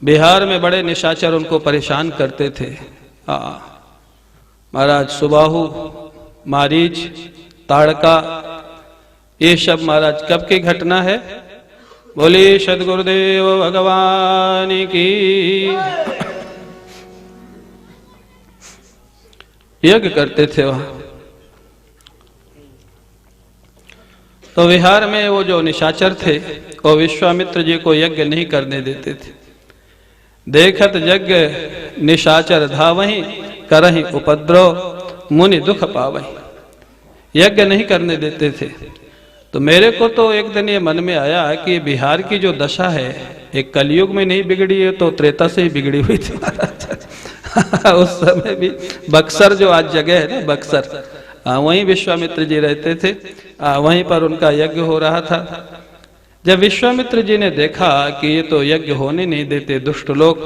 बिहार में बड़े निशाचर उनको परेशान करते थे। महाराज सुबाहु, मारीच, ताड़का, ये सब महाराज कब की घटना है? बोलिए सदगुरुदेव भगवान की। यज्ञ करते थे वहां। तो बिहार में वो जो निशाचर थे वो विश्वामित्र जी को यज्ञ नहीं करने देते थे। देखत यज्ञ निशाचर धावहीं करहीं उपद्रव, मुनि दुख पावई, यज्ञ नहीं करने देते थे। तो मेरे को तो एक दिन ये मन में आया कि बिहार की जो दशा है एक कलयुग में नहीं बिगड़ी है तो त्रेता से ही बिगड़ी हुई थी महाराज। उस समय भी बक्सर जो आज जगह है ना बक्सर, वहीं विश्वामित्र जी रहते थे, वहीं पर उनका यज्ञ हो रहा था। जब विश्वामित्र जी ने देखा कि ये तो यज्ञ होने नहीं देते दुष्ट लोग,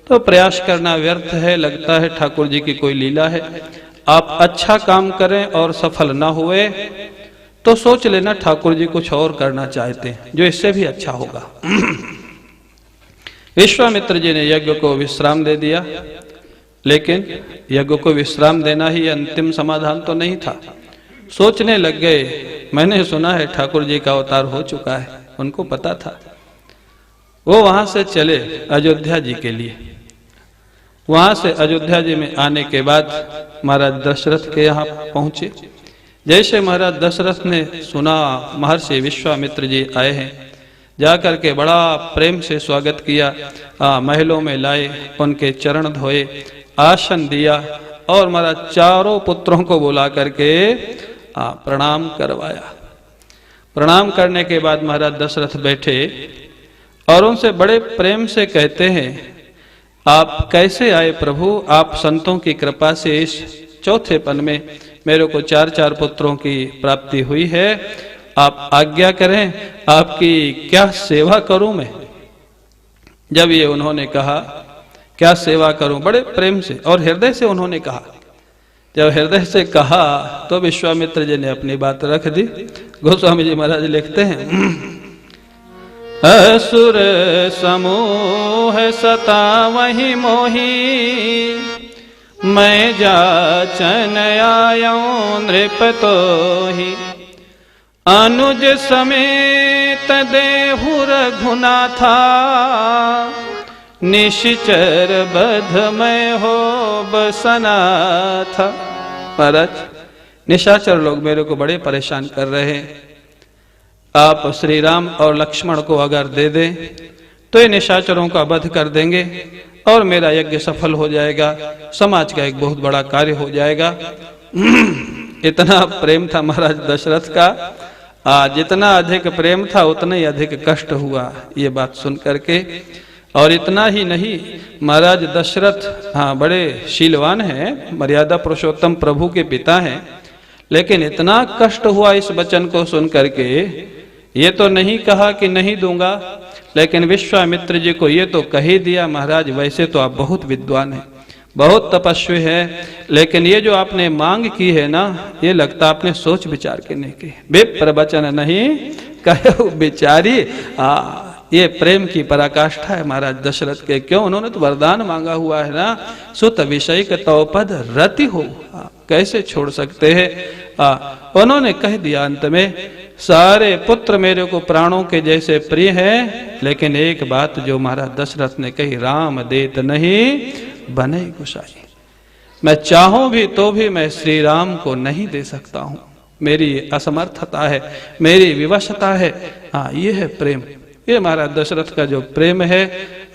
तो प्रयास करना व्यर्थ है, लगता है ठाकुर जी की कोई लीला है। आप अच्छा काम करें और सफल ना हुए तो सोच लेना ठाकुर जी कुछ और करना चाहते हैं जो इससे भी अच्छा होगा। विश्वामित्र जी ने यज्ञ को विश्राम दे दिया, लेकिन यज्ञ को विश्राम देना ही अंतिम समाधान तो नहीं था। सोचने लग गए, मैंने सुना है ठाकुर जी का अवतार हो चुका है, उनको पता था। वो वहां से चले अयोध्या जी के लिए। वहां से अयोध्या जी में आने के बाद महाराज दशरथ के यहाँ पहुंचे। जैसे महाराज दशरथ ने सुना महर्षि विश्वामित्र जी आए हैं, जाकर के बड़ा प्रेम से स्वागत किया, महलों में लाए, उनके चरण धोए, आसन दिया और महाराज चारों पुत्रों को बुला करके प्रणाम करवाया। प्रणाम करने के बाद महाराज दशरथ बैठे और उनसे बड़े प्रेम से कहते हैं, आप कैसे आए प्रभु? आप संतों की कृपा से इस चौथेपन में मेरे को 4 पुत्रों की प्राप्ति हुई है, आप आज्ञा करें, आपकी क्या सेवा करूं मैं? जब ये उन्होंने कहा क्या सेवा करूं, बड़े प्रेम से और हृदय से उन्होंने कहा। जब हृदय से कहा तो विश्वामित्र जी ने अपनी बात रख दी। गोस्वामी जी महाराज लिखते हैं, असुर समूह सता वही मोही, मैं जाचन आयो नृप तोहि, अनुज समेत देहु रघुनाथा, निश्चर बध में हो बसना था। महाराज निशाचर लोग मेरे को बड़े परेशान कर रहे हैं, आप श्री राम और लक्ष्मण को अगर दे दें तो ये निशाचरों का वध कर देंगे और मेरा यज्ञ सफल हो जाएगा, समाज का एक बहुत बड़ा कार्य हो जाएगा। इतना प्रेम था महाराज दशरथ का, जितना अधिक प्रेम था उतना ही अधिक कष्ट हुआ ये बात सुन करके। और इतना ही नहीं, महाराज दशरथ बड़े शीलवान हैं, मर्यादा पुरुषोत्तम प्रभु के पिता हैं, लेकिन इतना कष्ट हुआ इस वचन को सुन करके। ये तो नहीं कहा कि नहीं दूंगा, लेकिन विश्वामित्र जी को ये तो कह ही दिया, महाराज वैसे तो आप बहुत विद्वान हैं, बहुत तपस्वी है, लेकिन ये जो आपने मांग की है ना, ये लगता आपने सोच विचार के नहीं की। विप्र वचन नहीं कहो बिचारी, ये प्रेम की पराकाष्ठा है महाराज दशरथ के। क्यों? उन्होंने तो वरदान मांगा हुआ है ना, सुत विषय तवपद रति हो, कैसे छोड़ सकते हैं? उन्होंने कह दिया अंत में, सारे पुत्र मेरे को प्राणों के जैसे प्रिय हैं, लेकिन एक बात जो महाराज दशरथ ने कही, राम देत नहीं बने गुसाई, मैं चाहूं भी तो भी मैं श्री राम को नहीं दे सकता हूं, मेरी असमर्थता है, मेरी विवशता है। ये है प्रेम, ये महाराज दशरथ का जो प्रेम है,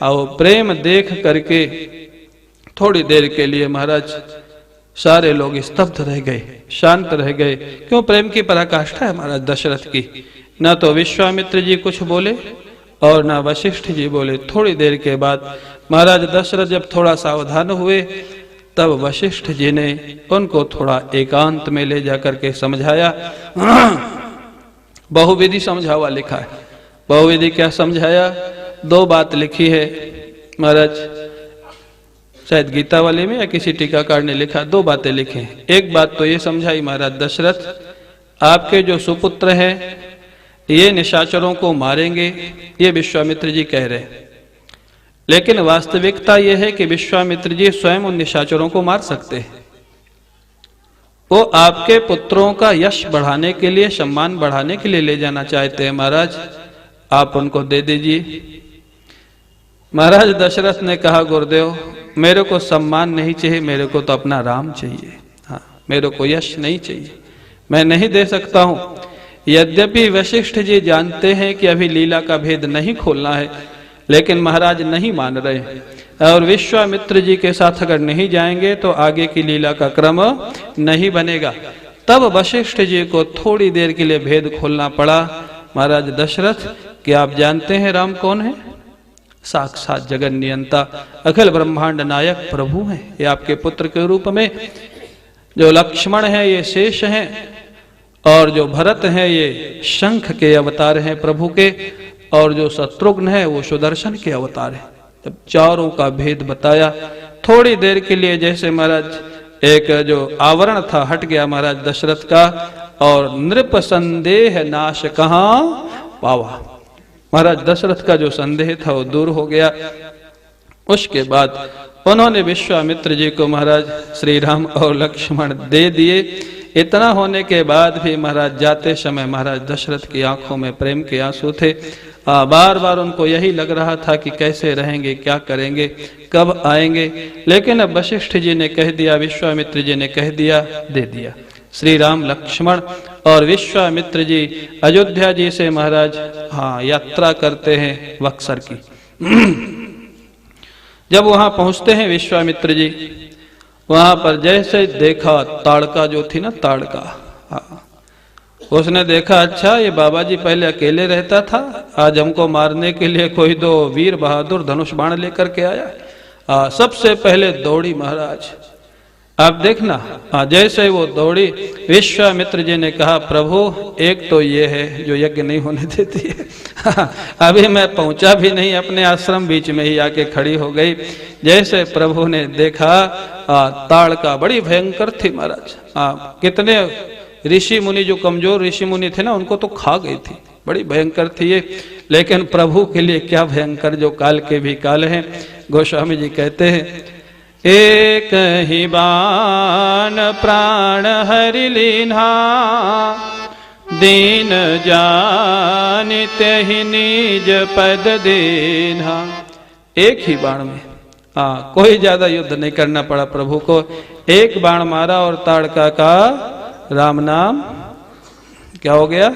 वो प्रेम देख करके थोड़ी देर के लिए महाराज सारे लोग स्तब्ध रह गए, शांत रह गए। क्यों? प्रेम की पराकाष्ठा है महाराज दशरथ की। ना तो विश्वामित्र जी कुछ बोले और ना वशिष्ठ जी बोले। थोड़ी देर के बाद महाराज दशरथ जब थोड़ा सावधान हुए, तब वशिष्ठ जी ने उनको थोड़ा एकांत में ले जाकर के समझाया। बहुविधि समझावा लिखा है। बहुविधि क्या समझाया? 2 बात लिखी है महाराज, शायद गीता वाले में या किसी टीकाकार ने लिखा, 2 बातें लिखे। एक बात तो ये समझाई महाराज दशरथ, आपके जो सुपुत्र हैं ये निशाचरों को मारेंगे, ये विश्वामित्र जी कह रहे हैं, लेकिन वास्तविकता यह है कि विश्वामित्र जी स्वयं उन निशाचरों को मार सकते हैं। वो आपके पुत्रों का यश बढ़ाने के लिए, सम्मान बढ़ाने के लिए ले जाना चाहते हैं। महाराज आप उनको दे दीजिए। महाराज दशरथ ने कहा, गुरुदेव मेरे को सम्मान नहीं चाहिए, मेरे को तो अपना राम चाहिए। मेरे को यश नहीं चाहिए, मैं नहीं दे सकता हूं। यद्यपि वशिष्ठ जी जानते हैं कि अभी लीला का भेद नहीं खोलना है, लेकिन महाराज नहीं मान रहे। और विश्वामित्र जी के साथ अगर नहीं जाएंगे तो आगे की लीला का क्रम नहीं बनेगा। तब वशिष्ठ जी को थोड़ी देर के लिए भेद खोलना पड़ा। महाराज दशरथ, क्या आप जानते हैं राम कौन है? साक्षात जगन नियंता, अखिल ब्रह्मांड नायक प्रभु हैं। ये आपके पुत्र के रूप में जो लक्ष्मण है ये शेष हैं, और जो भरत है ये शंख के अवतार हैं प्रभु के, और जो शत्रुघ्न है वो सुदर्शन के अवतार है। तब चारों का भेद बताया। थोड़ी देर के लिए जैसे महाराज एक जो आवरण था हट गया महाराज दशरथ का, और नृप संदेह नाश कहाँ पावा। महाराज दशरथ का जो संदेह था वो दूर हो गया। उसके बाद उन्होंने विश्वामित्र जी को महाराज श्री राम और लक्ष्मण दे दिए। इतना होने के बाद भी महाराज जाते समय महाराज दशरथ की आंखों में प्रेम के आंसू थे। बार बार उनको यही लग रहा था कि कैसे रहेंगे, क्या करेंगे, कब आएंगे। लेकिन अब वशिष्ठ जी ने कह दिया, विश्वामित्र जी ने कह दिया, दे दिया। श्री राम लक्ष्मण और विश्वामित्र जी अयोध्या जी से महाराज यात्रा करते हैं बक्सर की। जब वहां पहुंचते हैं विश्वामित्र जी, वहां पर जैसे देखा ताड़का जो थी ना, ताड़का, उसने देखा अच्छा ये बाबा जी पहले अकेले रहता था, आज हमको मारने के लिए कोई दो वीर बहादुर धनुष बाण लेकर के आया। सबसे पहले दौड़ी महाराज। आप देखना, जैसे वो दौड़ी, विश्वामित्र जी ने कहा प्रभु एक तो ये है जो यज्ञ नहीं होने देती है। अभी मैं पहुंचा भी नहीं अपने आश्रम, बीच में ही आके खड़ी हो गई। जैसे प्रभु ने देखा ताड़का बड़ी भयंकर थी महाराज। कितने ऋषि मुनि, जो कमजोर ऋषि मुनि थे ना, उनको तो खा गई थी, बड़ी भयंकर थी ये। लेकिन प्रभु के लिए क्या भयंकर, जो काल के भी काल हैं। गोस्वामी जी कहते हैं, एक ही बाण प्राण हरि लीन्हा, दीन जानिते ही निज पद दीन्हा। एक ही बाण में कोई ज्यादा युद्ध नहीं करना पड़ा प्रभु को। एक बाण मारा और ताड़का का राम नाम क्या हो गया?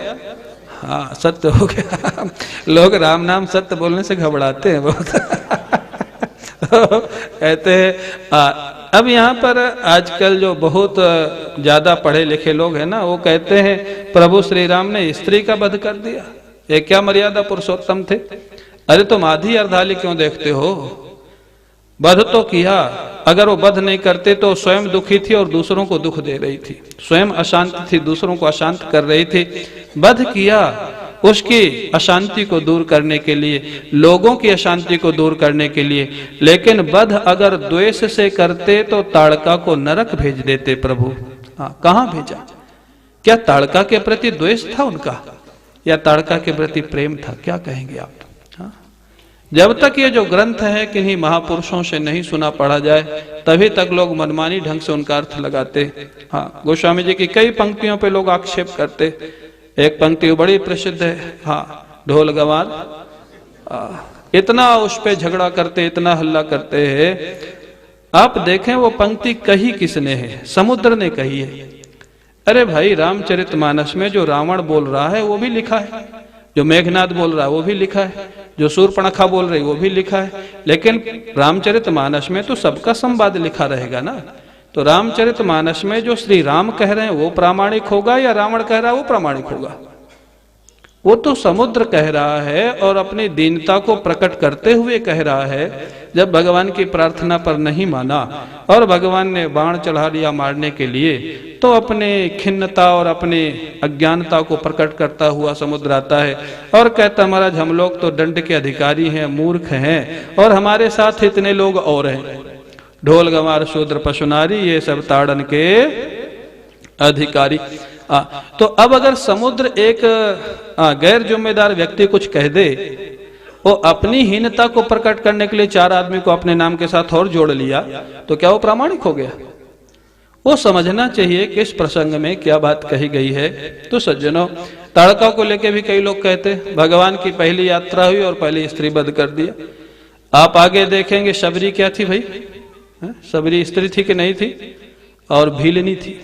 सत्य हो गया। लोग राम नाम सत्य बोलने से घबराते हैं बहुत। कहते हैं अब यहाँ पर आजकल जो बहुत ज्यादा पढ़े लिखे लोग हैं ना, वो कहते हैं प्रभु श्री राम ने स्त्री का वध कर दिया, ये क्या मर्यादा पुरुषोत्तम थे। अरे तुम आधी अर्धाली क्यों देखते हो? वध तो किया, अगर वो वध नहीं करते तो स्वयं दुखी थी और दूसरों को दुख दे रही थी, स्वयं अशांत थी, दूसरों को अशांत कर रही थी। वध किया उसकी अशांति को दूर करने के लिए, लोगों की अशांति को दूर करने के लिए। लेकिन वध अगर द्वेष से करते तो ताड़का को नरक भेज देते प्रभु। कहां भेजा? क्या ताड़का के प्रति द्वेष था उनका, या ताड़का के प्रति प्रेम था? क्या कहेंगे आप? जब तक ये जो ग्रंथ है किन्हीं महापुरुषों से नहीं सुना पढ़ा जाए, तभी तक लोग मनमानी ढंग से उनका अर्थ लगाते। गोस्वामी जी की कई पंक्तियों पे लोग आक्षेप करते। एक पंक्ति बड़ी प्रसिद्ध है, ढोल गंवार, इतना उस पे झगड़ा करते, इतना हल्ला करते हैं। आप देखें वो पंक्ति कही किसने है? समुद्र ने कही है। अरे भाई, रामचरितमानस में जो रावण बोल रहा है वो भी लिखा है, जो मेघनाद बोल रहा है वो भी लिखा है, जो शूर्पणखा बोल रही वो भी लिखा है। लेकिन रामचरितमानस में तो सबका संवाद लिखा रहेगा ना। तो रामचरितमानस में जो श्री राम कह रहे हैं वो प्रामाणिक होगा, या रावण कह रहा है वो प्रामाणिक होगा? वो तो समुद्र कह रहा है और अपनी दीनता को प्रकट करते हुए कह रहा है। जब भगवान की प्रार्थना पर नहीं माना और भगवान ने बाण चढ़ा लिया मारने के लिए, तो अपने खिन्नता और अपने अज्ञानता को प्रकट करता हुआ समुद्र आता है और कहता महाराज हम लोग तो दंड के अधिकारी हैं, मूर्ख हैं, और हमारे साथ इतने लोग और हैं, ढोल गंवार शूद्र पशुनारी, ये सब ताड़न के अधिकारी। तो अब अगर समुद्र एक गैर जिम्मेदार व्यक्ति कुछ कह दे, वो अपनी हीनता को प्रकट करने के लिए चार आदमी को अपने नाम के साथ और जोड़ लिया, तो क्या वो प्रामाणिक हो गया? वो समझना चाहिए कि इस प्रसंग में क्या बात कही गई है। तो सज्जनों, ताड़का को लेके भी कई लोग कहते भगवान की पहली यात्रा हुई और पहली स्त्री वध कर दिया। आप आगे देखेंगे शबरी क्या थी भाई? शबरी स्त्री थी कि नहीं थी? और भीलनी थी।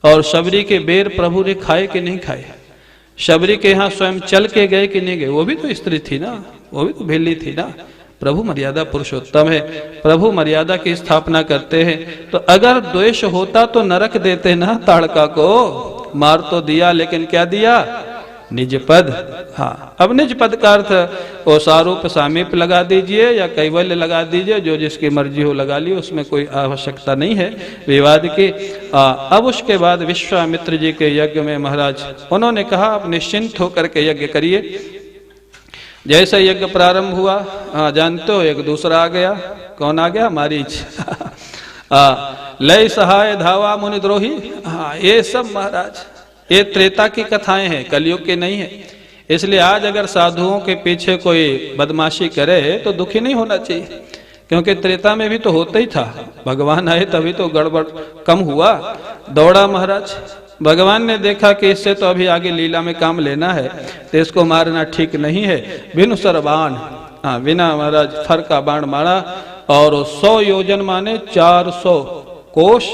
और शबरी के बेर प्रभु ने खाए कि नहीं खाए? शबरी के यहाँ स्वयं चल के गए कि नहीं गए? वो भी तो स्त्री थी ना, वो भी तो भीलनी थी ना। प्रभु मर्यादा पुरुषोत्तम है, प्रभु मर्यादा की स्थापना करते हैं। तो अगर द्वेष होता तो नरक देते ना, ताड़का को मार तो दिया, लेकिन क्या दिया? निज पद। हाँ, अब निज पद का अर्थ वो सारूप सामीप लगा दीजिए या कैवल्य लगा दीजिए, जो जिसकी मर्जी हो लगा ली, उसमें कोई आवश्यकता नहीं है विवाद की। अब उसके बाद विश्वामित्र जी के यज्ञ में महाराज उन्होंने कहा आप निश्चिंत होकर के यज्ञ करिए। जैसे यज्ञ प्रारंभ हुआ, जानते हो एक दूसरा आ गया। कौन आ गया? मारीच। लय सहाय धावा मुनिद्रोही। हाँ, ये सब महाराज ये त्रेता की कथाएं हैं, कलयुग की नहीं है। इसलिए आज अगर साधुओं के पीछे कोई बदमाशी करे तो दुखी नहीं होना चाहिए, क्योंकि त्रेता में भी तो होता ही था। भगवान आए तभी तो गड़बड़ कम हुआ, दौड़ा महाराज। भगवान ने देखा कि इससे तो अभी आगे लीला में काम लेना है, तो इसको मारना ठीक नहीं है। बिनु सर बाण, बिना महाराज फर का बाण मारा, और 100 योजन माने 400 कोष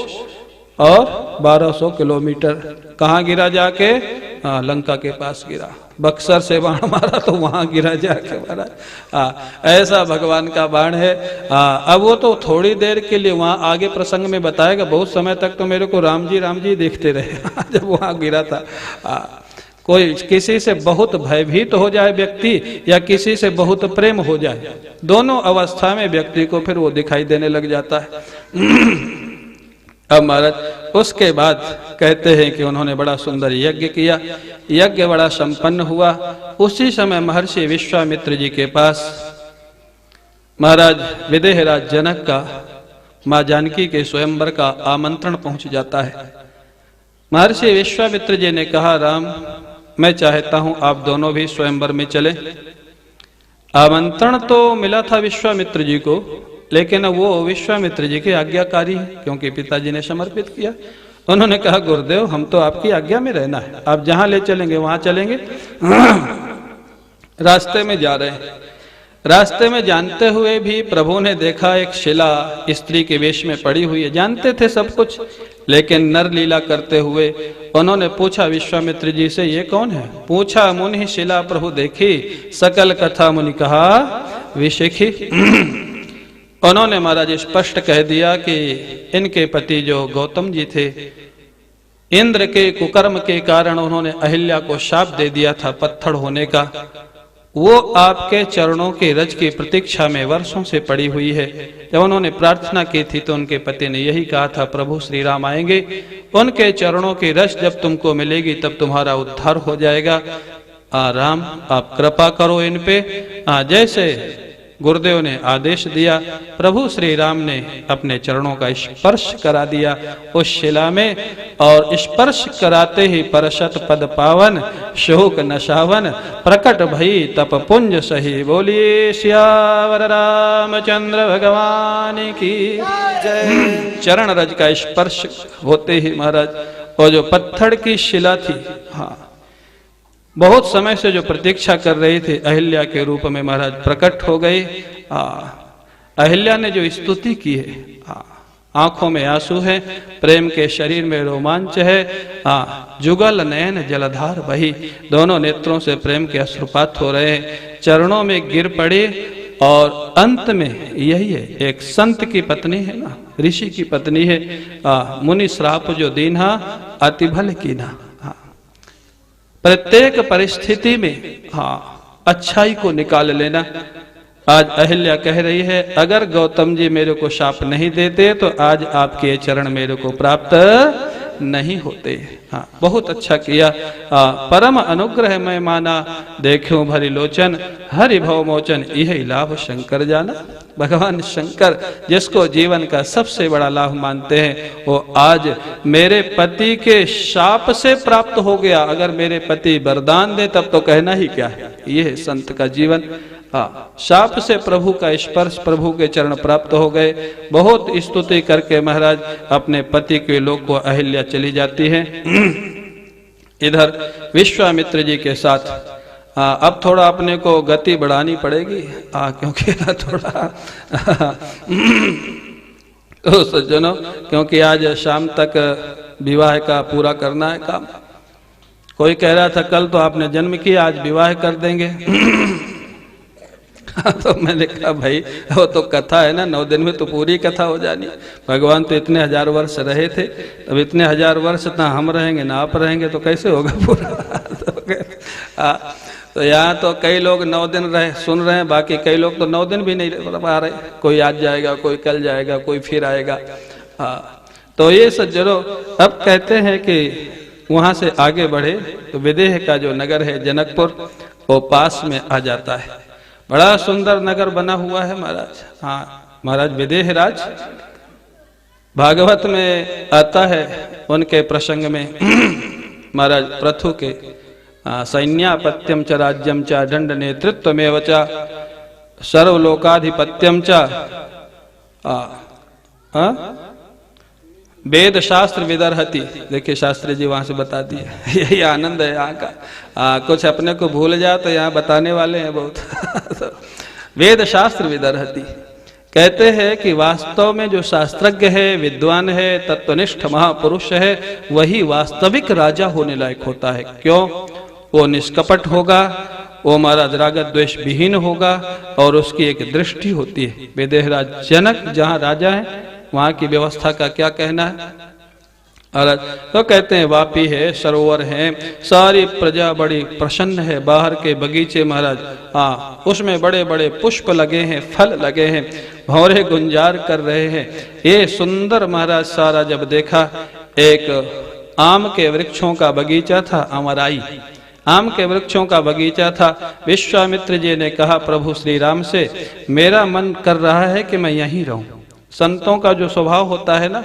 और 1200 किलोमीटर। कहाँ गिरा जाके? लंका के पास गिरा। बक्सर से बाण मारा तो वहां गिरा जाके महाराज। ऐसा भगवान का बाण है। अब वो तो थोड़ी देर के लिए, वहां आगे प्रसंग में बताएगा, बहुत समय तक तो मेरे को राम जी देखते रहे जब वहां गिरा था। कोई किसी से बहुत भयभीत हो जाए व्यक्ति, या किसी से बहुत प्रेम हो जाए, दोनों अवस्था में व्यक्ति को फिर वो दिखाई देने लग जाता है। अब महाराज उसके बाद कहते हैं कि उन्होंने बड़ा सुंदर यज्ञ किया, यज्ञ बड़ा संपन्न हुआ। उसी समय महर्षि विश्वामित्र जी के पास महाराज विदेहराज जनक का मां जानकी के स्वयंवर का आमंत्रण पहुंच जाता है। महर्षि विश्वामित्र जी ने कहा, राम मैं चाहता हूं आप दोनों भी स्वयंवर में चले। आमंत्रण तो मिला था विश्वामित्र जी को, लेकिन वो विश्वामित्र जी के आज्ञाकारी, क्योंकि पिताजी ने समर्पित किया। उन्होंने कहा गुरुदेव हम तो आपकी आज्ञा में रहना है, आप जहां ले चलेंगे वहां चलेंगे। रास्ते में जा रहे हैं, रास्ते में जानते हुए भी प्रभु ने देखा एक शिला स्त्री के वेश में पड़ी हुई है। जानते थे सब कुछ, लेकिन नर लीला करते हुए उन्होंने पूछा विश्वामित्र जी से, ये कौन है? पूछा मुनि शिला प्रभु देखी, सकल कथा मुनि कहा विशिखी। उन्होंने महाराज स्पष्ट कह दिया कि इनके पति जो गौतम जी थे, इंद्र के कुकर्म के कारण उन्होंने अहिल्या को शाप दे दिया था पत्थर होने का। वो आपके चरणों के रज की प्रतीक्षा में वर्षों से पड़ी हुई है। जब उन्होंने प्रार्थना की थी तो उनके पति ने यही कहा था, प्रभु श्री राम आएंगे, उनके चरणों की रज जब तुमको मिलेगी तब तुम्हारा उद्धार हो जाएगा। राम आप कृपा करो इन पे। जैसे गुरुदेव ने आदेश दिया, प्रभु श्री राम ने अपने चरणों का स्पर्श करा दिया उस शिला में, और स्पर्श कराते ही परशत पद पावन, शोक नशावन, प्रकट भई तप पुंज सही। बोलिए सियावर रामचंद्र भगवान की जय। चरण रज का स्पर्श होते ही महाराज वो जो पत्थर की शिला थी, हाँ बहुत समय से जो प्रतीक्षा कर रही थी अहिल्या के रूप में महाराज प्रकट हो गई। अहिल्या ने जो स्तुति की है, आंखों में आंसू है, प्रेम के शरीर में रोमांच है। जुगल नयन जलधार बही, दोनों नेत्रों से प्रेम के अश्रुपात हो रहे हैं। चरणों में गिर पड़े, और अंत में यही है, एक संत की पत्नी है ना, ऋषि की पत्नी है। मुनि श्राप जो दीन्हा अति भल कीन्हा। प्रत्येक परिस्थिति में अच्छाई को निकाल लेना। आज अहिल्या कह रही है, अगर गौतम जी मेरे को शाप नहीं देते तो आज आपके चरण मेरे को प्राप्त नहीं होते। बहुत अच्छा किया। परम अनुग्रह मैं माना, देखूं भरी लोचन, हरि भव मोचन, यही लाभ शंकर जाना। भगवान शंकर जिसको जीवन का सबसे बड़ा लाभ मानते हैं, वो आज मेरे पति के शाप से प्राप्त हो गया। अगर मेरे पति वरदान दे तब तो कहना ही क्या है। ये है संत का जीवन। शाप से प्रभु का स्पर्श, प्रभु के चरण प्राप्त हो गए। बहुत स्तुति करके महाराज अपने पति के लोक को अहिल्या चली जाती है। इधर विश्वामित्र जी के साथ अब थोड़ा अपने को गति बढ़ानी पड़ेगी, क्योंकि थोड़ा तो सज्जनों, क्योंकि आज शाम तक विवाह का पूरा करना है काम। कोई कह रहा था कल तो आपने जन्म किया, आज विवाह कर देंगे। तो मैंने कहा भाई वो तो कथा है ना, 9 दिन में तो पूरी कथा हो जानी। भगवान तो इतने 1000 वर्ष रहे थे, अब इतने 1000 वर्ष ना हम रहेंगे ना आप रहेंगे तो कैसे होगा पूरा। तो यहाँ तो कई लोग 9 दिन रहे सुन रहे हैं, बाकी कई लोग तो 9 दिन भी नहीं आ रहे, कोई आज जाएगा, कोई कल जाएगा, कोई फिर आएगा। तो ये सज्जनों, अब कहते हैं कि वहां से आगे बढ़े तो विदेह का जो नगर है जनकपुर, वो पास में आ जाता है। बड़ा सुंदर नगर बना हुआ है महाराज। हाँ महाराज विदेह राज भागवत में आता है, उनके प्रसंग में महाराज पृथु के सैन्यापत्यम च राज्यम च दंड नेतृत्वमेव च सर्वलोकाधिपत्यम च वेद शास्त्र विदर्हति। देखिए शास्त्री जी वहां से बता दिए, यही आनंद है यहाँ का। कुछ अपने को भूल जाए तो यहाँ बताने वाले हैं बहुत। वेद शास्त्र विदर्हति कहते हैं कि वास्तव में जो शास्त्रज्ञ है, विद्वान है, तत्वनिष्ठ महापुरुष है, वही वास्तविक राजा होने लायक होता है। क्यों? वो निष्कपट होगा, वो महाराज राग द्वेष विहीन होगा, और उसकी एक दृष्टि होती है। विदेहराज जनक जहाँ राजा है वहां की व्यवस्था का क्या कहना है? और तो कहते हैं वापी है, सरोवर है, सारी प्रजा बड़ी प्रसन्न है, बाहर के बगीचे महाराज उसमें बड़े बड़े पुष्प लगे हैं, फल लगे हैं, भौरे गुंजार कर रहे हैं। ये सुंदर महाराज सारा जब देखा, एक आम के वृक्षों का बगीचा था, अमराई आम के वृक्षों का बगीचा था। विश्वामित्र जी ने कहा प्रभु श्री राम से, मेरा मन कर रहा है कि मैं यहीं रहूं। संतों का जो स्वभाव होता है ना,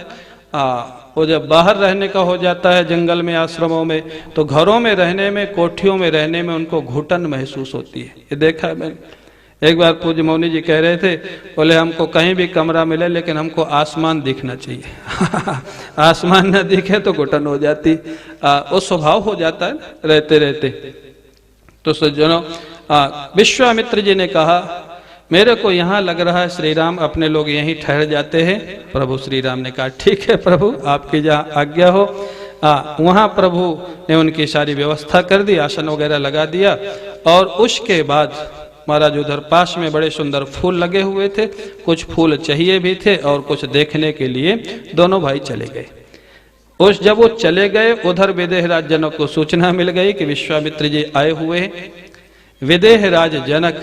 वो जब बाहर रहने का हो जाता है जंगल में, आश्रमों में, तो घरों में रहने में, कोठियों में रहने में उनको घुटन महसूस होती है। ये देखा है मैंने। एक बार पूज्य मौनी जी कह रहे थे, बोले हमको कहीं भी कमरा मिले लेकिन हमको आसमान दिखना चाहिए। आसमान न दिखे तो घुटन हो जाती। वो स्वभाव हो जाता है रहते रहते। तो सज्जनों, विश्वामित्र जी ने कहा मेरे को यहाँ लग रहा है श्री राम अपने लोग यहीं ठहर जाते हैं। प्रभु श्री राम ने कहा ठीक है प्रभु, आपकी जहाँ आज्ञा हो। वहाँ प्रभु ने उनकी सारी व्यवस्था कर दी, आसन वगैरह लगा दिया। और उसके बाद महाराज उधर पास में बड़े सुंदर फूल लगे हुए थे, कुछ फूल चाहिए भी थे और कुछ देखने के लिए दोनों भाई चले गए। जब वो चले गए, उधर विदेहराज जनक को सूचना मिल गई कि विश्वामित्र जी आए हुए हैं। विदेहराज जनक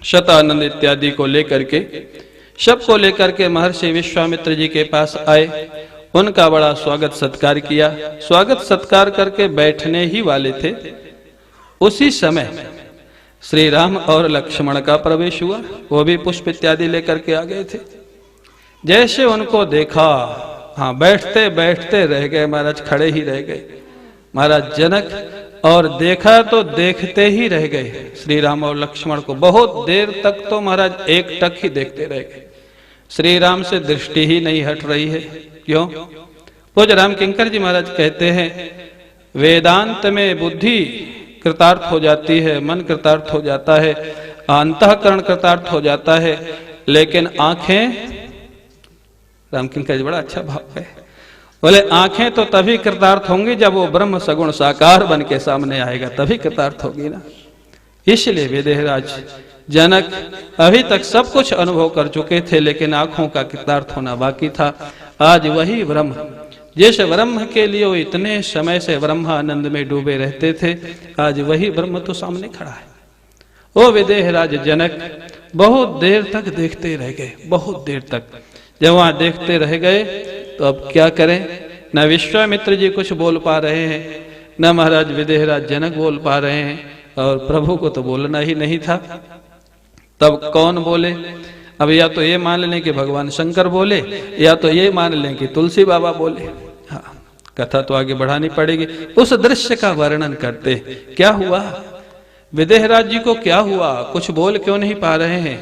शतानंद इत्यादि को लेकर के, सबको लेकर के महर्षि विश्वामित्र जी के पास आए। उनका बड़ा स्वागत सत्कार किया। स्वागत सत्कार करके बैठने ही वाले थे, उसी समय श्री राम और लक्ष्मण का प्रवेश हुआ। वो भी पुष्प इत्यादि लेकर के आ गए थे। जैसे उनको देखा, बैठते बैठते रह गए महाराज, खड़े ही रह गए महाराज जनक। और देखा तो देखते ही रह गए श्री राम और लक्ष्मण को। बहुत देर तक तो महाराज एक टक ही देखते रह गए। श्री राम से दृष्टि ही नहीं हट रही है। क्यों? पूज्य राम किंकर जी महाराज कहते हैं, वेदांत में बुद्धि कृतार्थ हो जाती है, मन कृतार्थ हो जाता है, अंतःकरण कृतार्थ हो जाता है, लेकिन आंखें, राम किंकर जी बड़ा अच्छा भाव है, बोले आंखें तो तभी कृतार्थ होंगी जब वो ब्रह्म सगुण साकार बन के सामने आएगा, तभी कृतार्थ होगी ना। इसलिए विदेहराज जनक अभी तक सब कुछ अनुभव कर चुके थे, लेकिन आंखों का कृतार्थ होना बाकी था। आज वही ब्रह्म, जिस ब्रह्म के लिए वो इतने समय से ब्रह्मानंद में डूबे रहते थे, आज वही ब्रह्म तो सामने खड़ा है। वो विदेहराज जनक बहुत देर तक देखते रह गए, बहुत देर तक। जब वहां देखते रह गए तो अब क्या करें? न विश्वामित्र जी कुछ बोल पा रहे हैं, न महाराज विदेहराज जनक बोल पा रहे हैं, और प्रभु को तो बोलना ही नहीं था। तब कौन बोले? अब या तो ये मान लें कि भगवान शंकर बोले, या तो ये मान लें कि तुलसी बाबा बोले। कथा तो आगे बढ़ानी पड़ेगी। उस दृश्य का वर्णन करते, क्या हुआ विदेहराज जी को, क्या हुआ, कुछ बोल क्यों नहीं पा रहे हैं?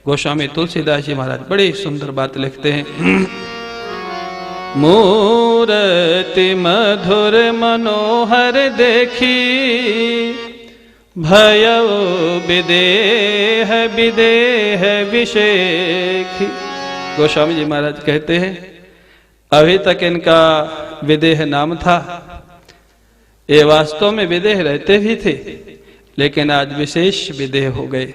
गोस्वामी तुलसीदास जी महाराज बड़ी सुंदर बात लिखते हैं। मूर्ति मधुर मनोहर देखी, भयउ विदेह विदेह विषेखी। गोस्वामी जी महाराज कहते हैं अभी तक इनका विदेह नाम था, ये वास्तव में विदेह रहते भी थे, लेकिन आज विशेष विदेह हो गए।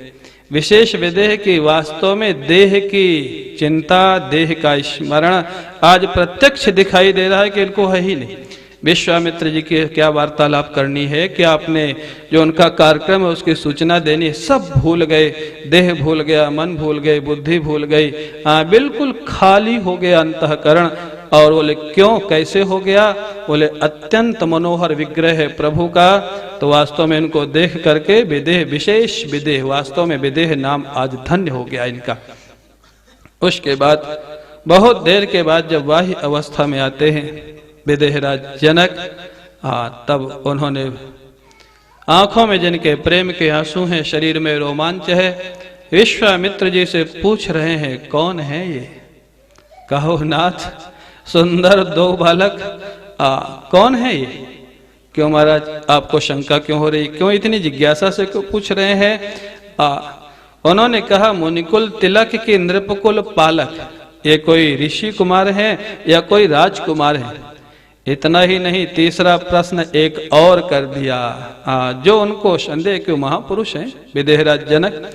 विशेष विदेह की वास्तव में देह की चिंता, देह का स्मरण आज प्रत्यक्ष दिखाई दे रहा है कि इनको है ही नहीं। विश्वामित्र जी की क्या वार्तालाप करनी है, क्या आपने जो उनका कार्यक्रम है उसकी सूचना देनी है, सब भूल गए। देह भूल गया, मन भूल गए, बुद्धि भूल गई, बिल्कुल खाली हो गया अंतःकरण। और बोले क्यों, कैसे हो गया? बोले अत्यंत मनोहर विग्रह है प्रभु का। तो वास्तव में इनको देख करके विदेह, विशेष विदेह, वास्तव में विदेह नाम आज धन्य हो गया इनका। उसके बाद बहुत देर के बाद जब वाह्य अवस्था में आते हैं विदेहराज जनक, तब उन्होंने आंखों में जिनके प्रेम के आंसू हैं, शरीर में रोमांच है, विश्वामित्र जी से पूछ रहे हैं कौन है ये? कहो नाथ, सुंदर दो बालक, कौन है ये? क्यों महाराज आपको शंका क्यों हो रही, क्यों इतनी जिज्ञासा से क्यों पूछ रहे हैं? उन्होंने कहा मुनिकुल तिलक के नृपकुल पालक, ये कोई ऋषि कुमार है या कोई राजकुमार है? इतना ही नहीं, तीसरा प्रश्न एक और कर दिया। जो उनको संदेह कि महापुरुष हैं विदेहराज जनक,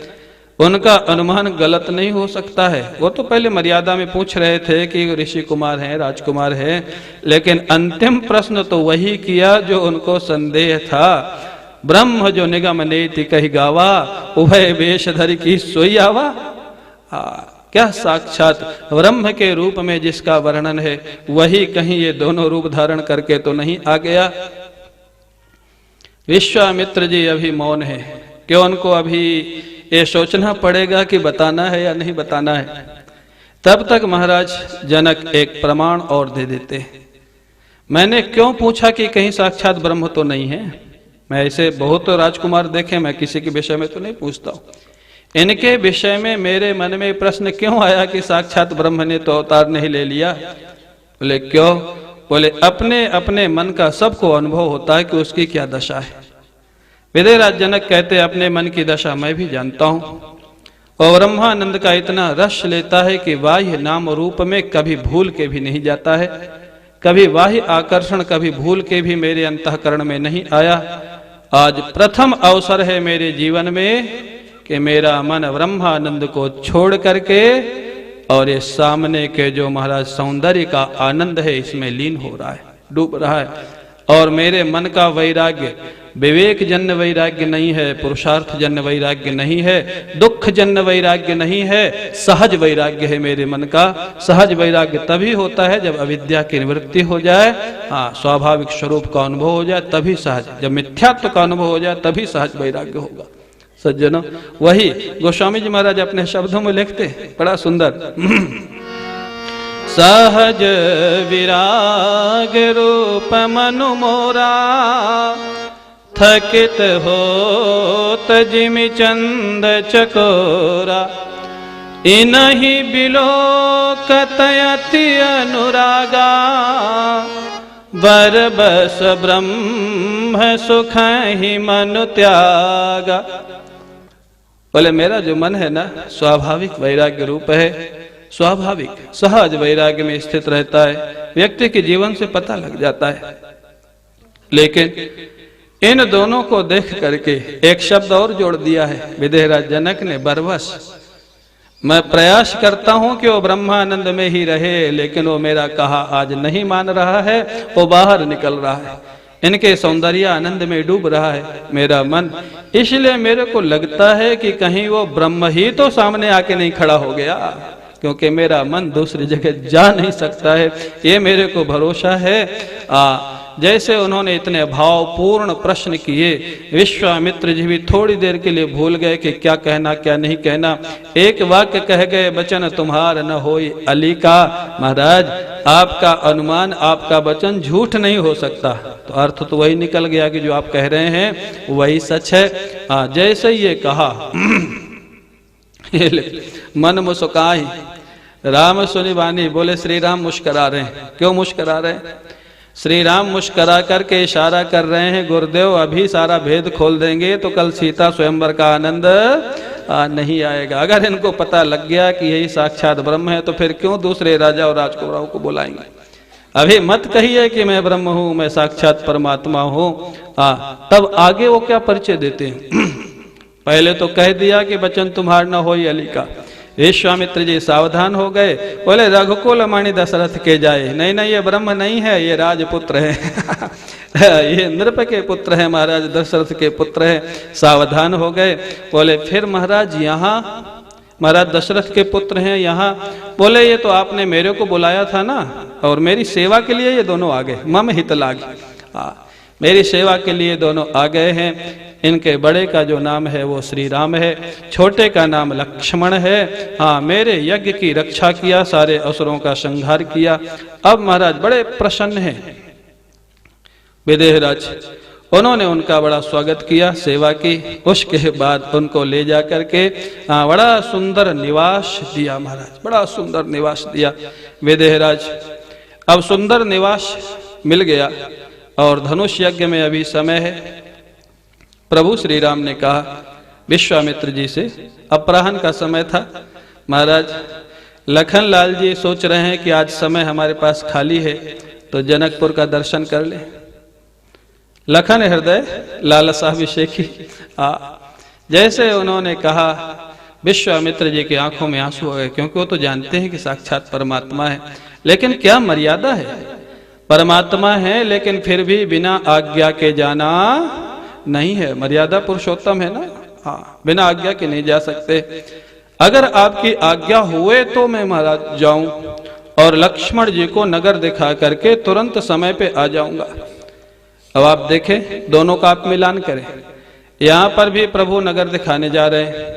उनका अनुमान गलत नहीं हो सकता है। वो तो पहले मर्यादा में पूछ रहे थे कि ऋषि कुमार हैं, राजकुमार हैं, लेकिन अंतिम प्रश्न तो वही किया जो उनको संदेह था। ब्रह्म जो निगम नेति कही गावा, उभय वेश धरि की सोई आवा। क्या साक्षात ब्रह्म के रूप में जिसका वर्णन है, वही कहीं ये दोनों रूप धारण करके तो नहीं आ गया? विश्वामित्र जी अभी मौन है। क्यों? उनको अभी ये सोचना पड़ेगा कि बताना है या नहीं बताना है। तब तक महाराज जनक एक प्रमाण और दे देते हैं। मैंने क्यों पूछा कि कहीं साक्षात ब्रह्म तो नहीं है? मैं ऐसे बहुत राजकुमार देखे, मैं किसी के विषय में तो नहीं पूछता हूं। इनके विषय में मेरे मन में प्रश्न क्यों आया कि साक्षात ब्रह्म ने तो अवतार नहीं ले लिया? बोले क्यों? बोले अपने अपने मन का सबको अनुभव होता है कि उसकी क्या दशा है। विदेहराज जनक कहते अपने मन की दशा मैं भी जानता हूं, और ब्रह्मानंद का इतना रस लेता है कि बाह्य नाम रूप में कभी भूल के भी नहीं जाता है, कभी बाह्य आकर्षण कभी भूल के भी मेरे अंतःकरण में नहीं आया। आज प्रथम अवसर है मेरे जीवन में कि मेरा मन ब्रह्मानंद को छोड़ करके और ये सामने के जो महाराज सौंदर्य का आनंद है इसमें लीन हो रहा है, डूब रहा है। और मेरे मन का वैराग्य विवेक जन्य वैराग्य नहीं है, पुरुषार्थ जन्य वैराग्य नहीं है, दुख जन्य वैराग्य नहीं है, सहज वैराग्य है मेरे मन का। सहज वैराग्य तभी होता है जब अविद्या की निवृत्ति हो जाए, स्वाभाविक स्वरूप का अनुभव हो जाए, तभी सहज। जब मिथ्यात्व का अनुभव हो जाए तभी सहज वैराग्य होगा। सज्जनों, वही गोस्वामी जी महाराज अपने शब्दों में लिखते, बड़ा सुंदर। सहज विराग रूप मनु मोरा, थकित होत जिमि चंद चकोरा, इनहि बिलोकत अति अनुरागा, वर बस ब्रह्म सुख ही मनु त्यागा। बोले मेरा जो मन है ना, स्वाभाविक वैराग्य रूप है, स्वाभाविक सहज वैराग्य में स्थित रहता है, व्यक्ति के जीवन से पता लग जाता है। लेकिन इन दोनों को देख करके एक शब्द और जोड़ दिया है विदेहराज जनक ने, बरबस। मैं प्रयास करता हूं कि वो ब्रह्मानंद में ही रहे, लेकिन वो मेरा कहा आज नहीं मान रहा है, वो बाहर निकल रहा है, इनके सौंदर्य आनंद में डूब रहा है मेरा मन। इसलिए मेरे को लगता है कि कहीं वो ब्रह्म ही तो सामने आके नहीं खड़ा हो गया, क्योंकि मेरा मन दूसरी जगह जा नहीं सकता है, ये मेरे को भरोसा है। जैसे उन्होंने इतने भावपूर्ण प्रश्न किए, विश्वामित्र जी भी थोड़ी देर के लिए भूल गए कि क्या कहना क्या नहीं कहना। एक वाक्य कह गए, वचन तुम्हार न होई अली का। महाराज आपका अनुमान, आपका वचन झूठ नहीं हो सकता। तो अर्थ तो वही निकल गया कि जो आप कह रहे हैं वही सच है। जैसे ये कहा मन मुस्काई राम सुनि वाणी। बोले श्री राम मुस्करा रहे हैं। क्यों मुस्करा रहे हैं? श्री राम मुस्करा करके इशारा कर रहे हैं, गुरुदेव अभी सारा भेद खोल देंगे तो कल सीता स्वयंवर का आनंद नहीं आएगा। अगर इनको पता लग गया कि यही साक्षात ब्रह्म है तो फिर क्यों दूसरे राजा और राजकुमारों को बुलाएंगे? अभी मत कहिए कि मैं ब्रह्म हूं, मैं साक्षात परमात्मा हूं। तब आगे वो क्या परिचय देते हैं? पहले तो कह दिया कि वचन तुम्हार न होई अली का। विश्वामित्र जी सावधान हो गए, बोले रघुकुल मणि दशरथ के जाए। नहीं नहीं, ये ब्रह्म नहीं है, ये राजपुत्र है ये नृप के पुत्र है, महाराज दशरथ के पुत्र है। सावधान हो गए। बोले फिर महाराज यहाँ, महाराज दशरथ के पुत्र हैं यहाँ। बोले ये तो आपने मेरे को बुलाया था ना, और मेरी सेवा के लिए ये दोनों आ गए। मम हित लागे, मेरी सेवा के लिए दोनों आ गए हैं। इनके बड़े का जो नाम है वो श्री राम है, छोटे का नाम लक्ष्मण है। मेरे यज्ञ की रक्षा किया, सारे असुरों का संहार किया। अब महाराज बड़े प्रसन्न हैं विदेहराज। उन्होंने उनका बड़ा स्वागत किया, सेवा की। उसके बाद उनको ले जा करके बड़ा सुंदर निवास दिया महाराज, बड़ा सुंदर निवास दिया विदेहराज। अब सुंदर निवास मिल गया और धनुष यज्ञ में अभी समय है। प्रभु श्री राम ने कहा विश्वामित्र जी से, अपराह्न का समय था महाराज, लखन लाल जी सोच रहे हैं कि आज समय हमारे पास खाली है तो जनकपुर का दर्शन कर ले। लखन हृदय लालसाभिषेकी। जैसे उन्होंने कहा, विश्वामित्र जी की आंखों में आंसू आ गए, क्योंकि वो तो जानते हैं कि साक्षात परमात्मा है। लेकिन क्या मर्यादा है, परमात्मा है लेकिन फिर भी बिना आज्ञा के जाना नहीं है। मर्यादा पुरुषोत्तम है ना, बिना आज्ञा के नहीं जा सकते। अगर आपकी आज्ञा हुए तो मैं महाराज जाऊं और लक्ष्मण जी को नगर दिखा करके तुरंत समय पे आ जाऊंगा। अब आप देखें, दोनों का आप मिलान करें। यहाँ पर भी प्रभु नगर दिखाने जा रहे हैं,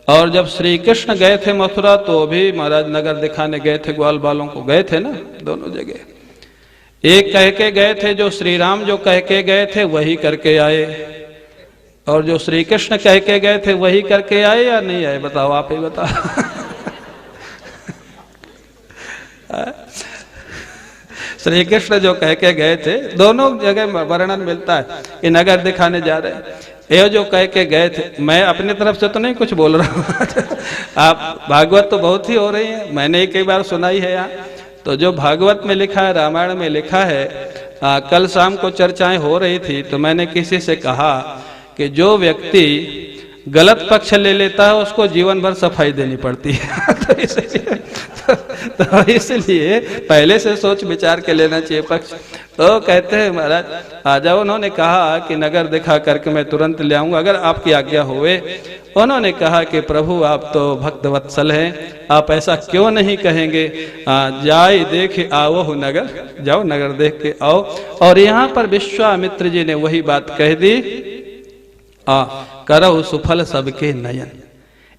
और जब श्री कृष्ण गए थे मथुरा तो भी महाराज नगर दिखाने गए थे, ग्वाल बालों को गए थे ना, दोनों जगह। एक कह के गए थे, जो श्री राम जो कह के गए थे वही करके आए, और जो श्री कृष्ण कह के गए थे वही करके आए या नहीं आए? बताओ, आप ही बताओ। श्री कृष्ण जो कह के गए थे, दोनों जगह वर्णन मिलता है कि नगर दिखाने जा रहे हैं। ये जो कह के गए थे, मैं अपनी तरफ से तो नहीं कुछ बोल रहा हूँ। आप भागवत तो बहुत ही हो रही है, मैंने ही कई बार सुनाई है यहाँ। तो जो भागवत में लिखा है, रामायण में लिखा है, कल शाम को चर्चाएं हो रही थी तो मैंने किसी से कहा कि जो व्यक्ति गलत पक्ष ले लेता है उसको जीवन भर सफाई देनी पड़ती है। तो इसलिए पहले से सोच विचार के लेना चाहिए पक्ष। तो कहते हैं महाराज आ जाओ। उन्होंने कहा कि नगर दिखा करके मैं तुरंत ले आऊंगा अगर आपकी आज्ञा होवे। उन्होंने कहा कि प्रभु आप तो भक्त वत्सल हैं, आप ऐसा क्यों नहीं कहेंगे, जाए देख आओ नगर, जाओ नगर देख के आओ। और यहाँ पर विश्वामित्र जी ने वही बात कह दी, करहु सुफल सबके नयन।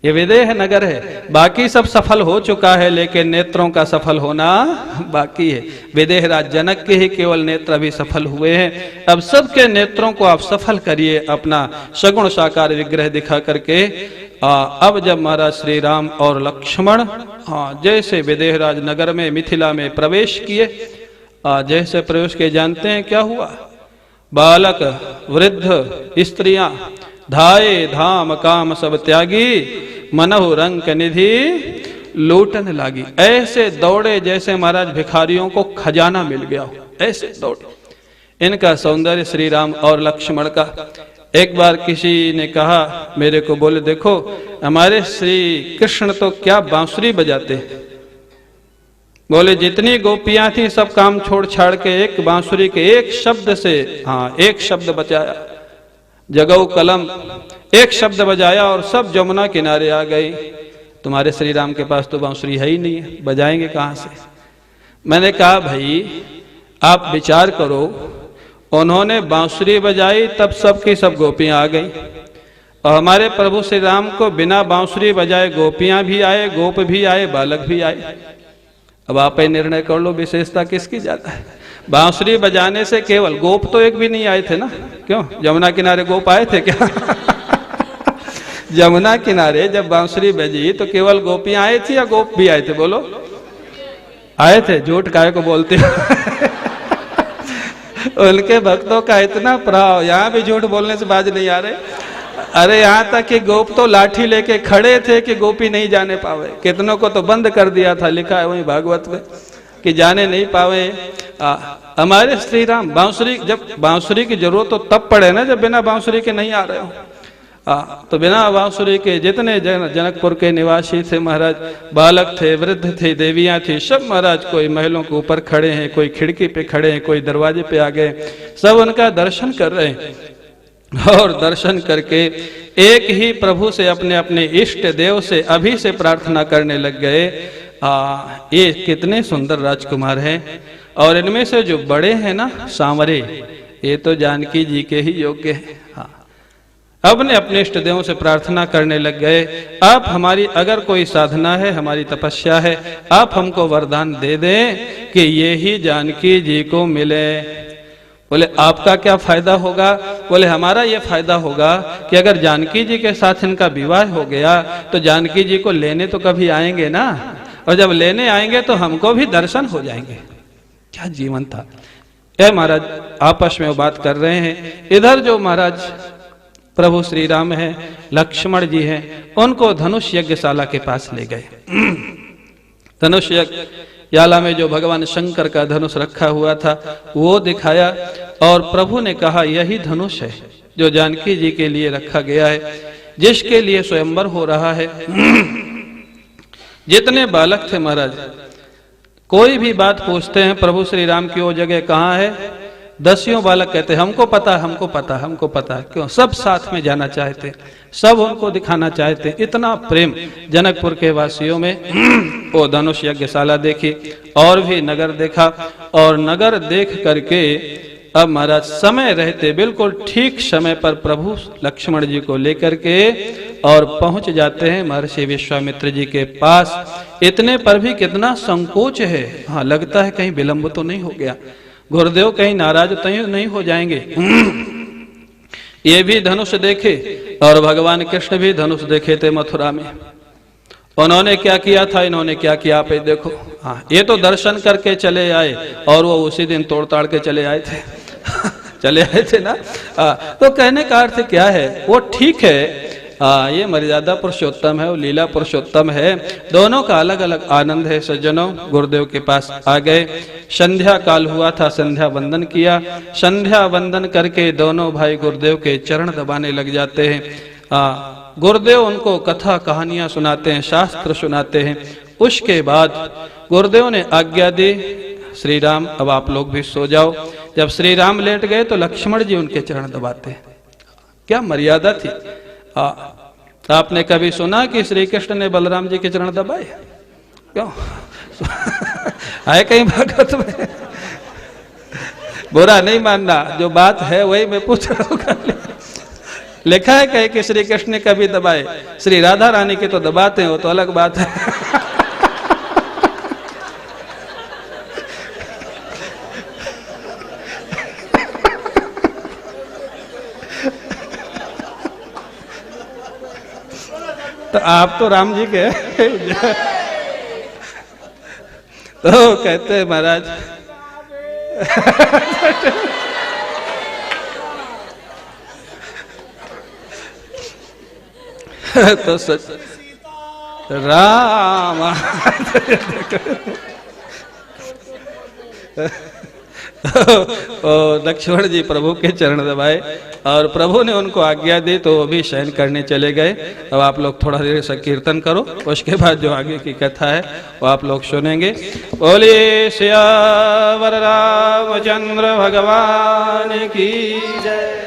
ये विदेह नगर है, बाकी सब सफल हो चुका है लेकिन नेत्रों का सफल होना बाकी है। विदेह राज जनक के ही केवल नेत्र अभी सफल हुए हैं। अब सबके नेत्रों को आप सफल करिए अपना सगुण साकार विग्रह दिखा करके। अब जब महाराज श्री राम और लक्ष्मण जैसे विदेह राज नगर में मिथिला में प्रवेश किए, जैसे प्रवेश किए जानते हैं क्या हुआ? बालक वृद्ध स्त्रियां धाये धाम काम सब त्यागी, मनहु रंक निधि लूटन लागी। ऐसे दौड़े जैसे महाराज भिखारियों को खजाना मिल गया हो, ऐसे दौड़े। इनका सौंदर्य श्री राम और लक्ष्मण का। एक बार किसी ने कहा मेरे को, बोले देखो हमारे श्री कृष्ण तो क्या बांसुरी बजाते हैं। बोले जितनी गोपियां थी सब काम छोड़ छाड़ के एक बांसुरी के एक शब्द से, एक शब्द बचाया, जगऊ कलम, एक शब्द बजाया और सब जमुना किनारे आ गई। तुम्हारे श्री राम के पास तो बांसुरी है ही नहीं है, बजाएंगे कहां से? मैंने कहा भाई आप विचार करो, उन्होंने बांसुरी बजाई तब सबकी सब गोपियां आ गई, और हमारे प्रभु श्री राम को बिना बांसुरी बजाए गोपियां भी आए, गोप भी आए, बालक भी आए। अब आप ही निर्णय कर लो विशेषता किसकी ज्यादा है। बांसुरी बजाने से केवल गोप तो एक भी नहीं आए थे ना, क्यों? जमुना किनारे गोप आए थे क्या? जमुना किनारे जब बांसुरी बजी तो केवल गोपियां आई थी या गोप भी आए थे? बोलो, आए थे। झूठ काहे को बोलते हो? उनके भक्तों का इतना प्रभाव, यहाँ भी झूठ बोलने से बाज नहीं आ रहे। अरे यहाँ तक कि गोप तो लाठी लेके खड़े थे कि गोपी नहीं जाने पावे। कितनों को तो बंद कर दिया था, लिखा है वही भागवत में कि जाने नहीं पावे। हमारे श्री राम बांसुरी, जब बांसुरी की जरूरत तो तब पड़े ना जब बिना बांसुरी के नहीं आ रहे हो। तो बिना बांसुरी के जितने जनकपुर के निवासी थे महाराज, बालक थे, वृद्ध थे, देवियां थी, सब महाराज कोई महलों के ऊपर खड़े हैं, कोई खिड़की पे खड़े हैं, कोई दरवाजे पे आ गए, सब उनका दर्शन कर रहे हैं। और दर्शन करके एक ही प्रभु से अपने अपने इष्ट देव से अभी से प्रार्थना करने लग गए। ये कितने सुंदर राजकुमार हैं, और इनमें से जो बड़े हैं ना सांवरे, ये तो जानकी जी के ही योग्य हैं। अपने अपने इष्ट देवों से प्रार्थना करने लग गए, आप हमारी अगर कोई साधना है, हमारी तपस्या है, आप हमको वरदान दे दें कि ये ही जानकी जी को मिले। बोले आपका क्या फायदा होगा? बोले हमारा ये फायदा होगा कि अगर जानकी जी के साथ इनका विवाह हो गया तो जानकी जी को लेने तो कभी आएंगे ना, और जब लेने आएंगे तो हमको भी दर्शन हो जाएंगे। क्या जीवन था। यह महाराज आपस में बात कर रहे हैं। इधर जो महाराज प्रभु श्री राम है, लक्ष्मण जी हैं, उनको धनुष यज्ञशाला के पास ले गए। धनुष यज्ञशाला में जो भगवान शंकर का धनुष रखा हुआ था वो दिखाया, और प्रभु ने कहा यही धनुष है जो जानकी जी के लिए रखा गया है, जिसके लिए स्वयंवर हो रहा है। जितने बालक थे महाराज, कोई भी बात पूछते हैं प्रभु श्री राम की वो जगह कहाँ है, 10 बालक कहते हमको पता, हमको पता, हमको पता। क्यों? सब साथ में जाना चाहते, सब उनको दिखाना चाहते। इतना प्रेम जनकपुर के वासियों में। वो धनुष यज्ञशाला देखी और भी नगर देखा, और नगर देख करके अब महाराज समय रहते बिल्कुल ठीक समय पर प्रभु लक्ष्मण जी को लेकर के और पहुंच जाते हैं महर्षि विश्वामित्र जी के पास। इतने पर भी कितना संकोच है। हाँ, लगता है कहीं विलंब तो नहीं हो गया, गुरुदेव कहीं नाराज तो नहीं हो जाएंगे। ये भी धनुष देखे, और भगवान कृष्ण भी धनुष देखे थे मथुरा में। उन्होंने क्या किया था, इन्होंने क्या किया, आप देखो। हाँ, ये तो दर्शन करके चले आए, और वो उसी दिन तोड़ ताड़ के चले आए थे। चले आए थे ना। तो कहने का अर्थ क्या है, वो ठीक है, ये मर्यादा पुरुषोत्तम है, वो लीला पुरुषोत्तम है, दोनों का अलग अलग आनंद है। सज्जनों, गुरुदेव के पास आ गए, संध्या काल हुआ था, संध्या वंदन किया। संध्या वंदन करके दोनों भाई गुरुदेव के चरण दबाने लग जाते हैं। गुरुदेव उनको कथा कहानियां सुनाते हैं, शास्त्र सुनाते हैं। उसके बाद गुरुदेव ने आज्ञा दी, श्री राम अब आप लोग भी सो जाओ। जब श्री राम लेट गए तो लक्ष्मण जी उनके चरण दबाते हैं। क्या मर्यादा थी। आपने कभी सुना कि श्री कृष्ण ने बलराम जी के चरण दबाए? क्यों? आए कहीं भागवत में? बुरा नहीं मानना, जो बात है वही मैं पूछ रहा हूँ। लिखा है कहीं कि श्री कृष्ण ने कभी दबाए, श्री राधा रानी के तो दबाते हैं, वो तो अलग बात है। तो आप तो राम जी के तो कहते हैं महाराज तो सच राम लक्ष्मण जी प्रभु के चरण दबाए, और प्रभु ने उनको आज्ञा दी तो वो भी शयन करने चले गए। अब आप लोग थोड़ा देर से कीर्तन करो, उसके बाद जो आगे की कथा है वो आप लोग सुनेंगे। बोलिए सियावर रामचंद्र भगवान की जय।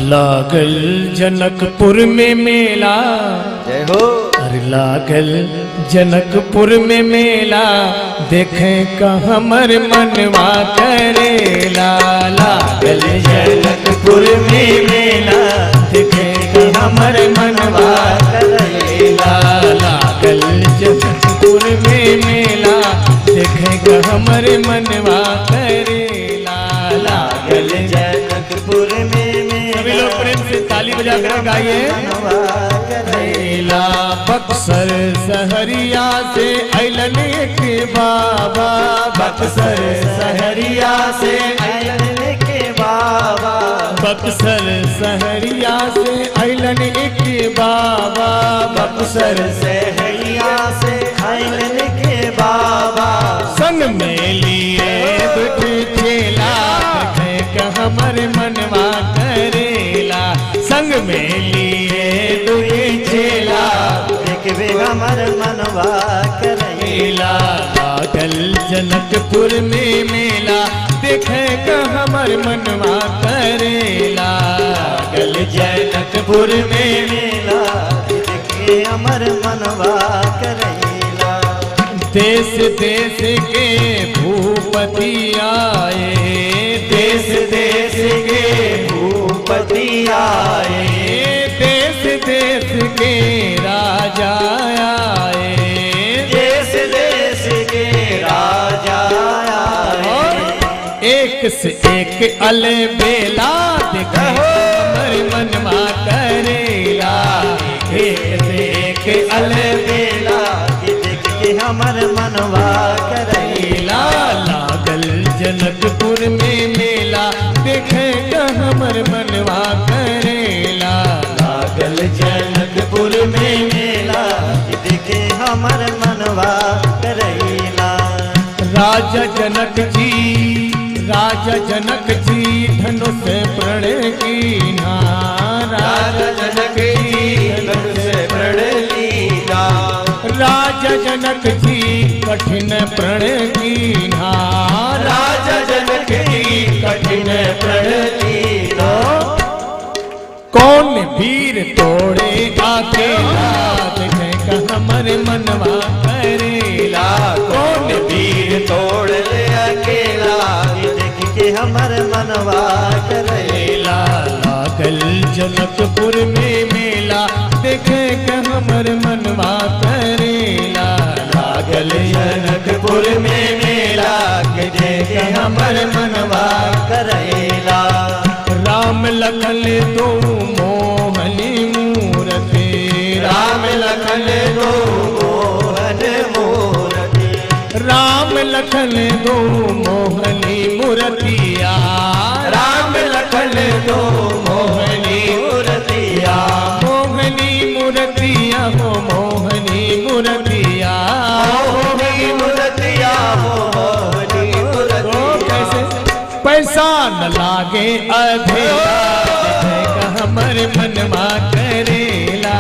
लागल जनकपुर में मेला, जय हो। अरे लागल जनकपुर में मेला, देखें का हमर मनवा करेला। लागल जनकपुर में मेला, देखें का हमर मनवा करेला। लागल जनकपुर में मेला, देखें का हमर मनवा करेला। लागल जनकपुर में प्रेम से ताली बजा कर गाइए। बक्सर सहरिया से अलन के बाबा, बक्सर सहरिया से अलन के बाबा, बक्सर सहरिया से अलन एक बाबा, बक्सर से हैया से अलन के बाबा, संग में लिए दुख चेला, देखे हमर मनवा करेला, संग में लिए दुख चेला, देखबे हमर मनवा करेला। लागल जनकपुर में मेला, देखे हमर मनवा करेला, लागल जनकपुर में मेला, देखे हमर मनवा करेला। देश देश के भूपति आए, देश देश के भूपति आए, देश देश के राजा आए, देश देश के राजा आए। एक से एक अलबेला, देखे हमर मनवा करेला, एक से एक अलबेला, देख के हमर मनवा करेला। लागल जनकपुर में मेला, देखे हमर मनवा करेला, लागल जनकपुर में मेला, देखे हमर मनवा करेला। राजा जनक जी धनुष प्रण कीन्हा, राजा जनक जी धनुष प्रण कीन्हा, राजा जनक जी कठिन प्रण कीन्हा, राजा जनक जी कठिन प्रण कीन्हा। कौन वीर तोड़े अकेला, देखे हमर मनवा करेला, कौन वीर तोड़ ले अकेला, देख के हमर मनवा करेला। लागल जनकपुर में मेला, देखे हमर मनवा करेला, लागल जनकपुर में मेला, देख हमर मनवा करेला। राम लखन दो मोहनी मूरति, राम लखन दो मोहन मूरति, राम लखन दो मोहनी मूर्तिया, राम लखन दो मोहनी मूरतिया, मोहनी मूर्तिया हो मोहनी मूर्तिया, मोहनी मूरतिया, मोहनी मूरतिया। कैसे पैसा न लागे अधेला, देखे हमर मनवा करेला,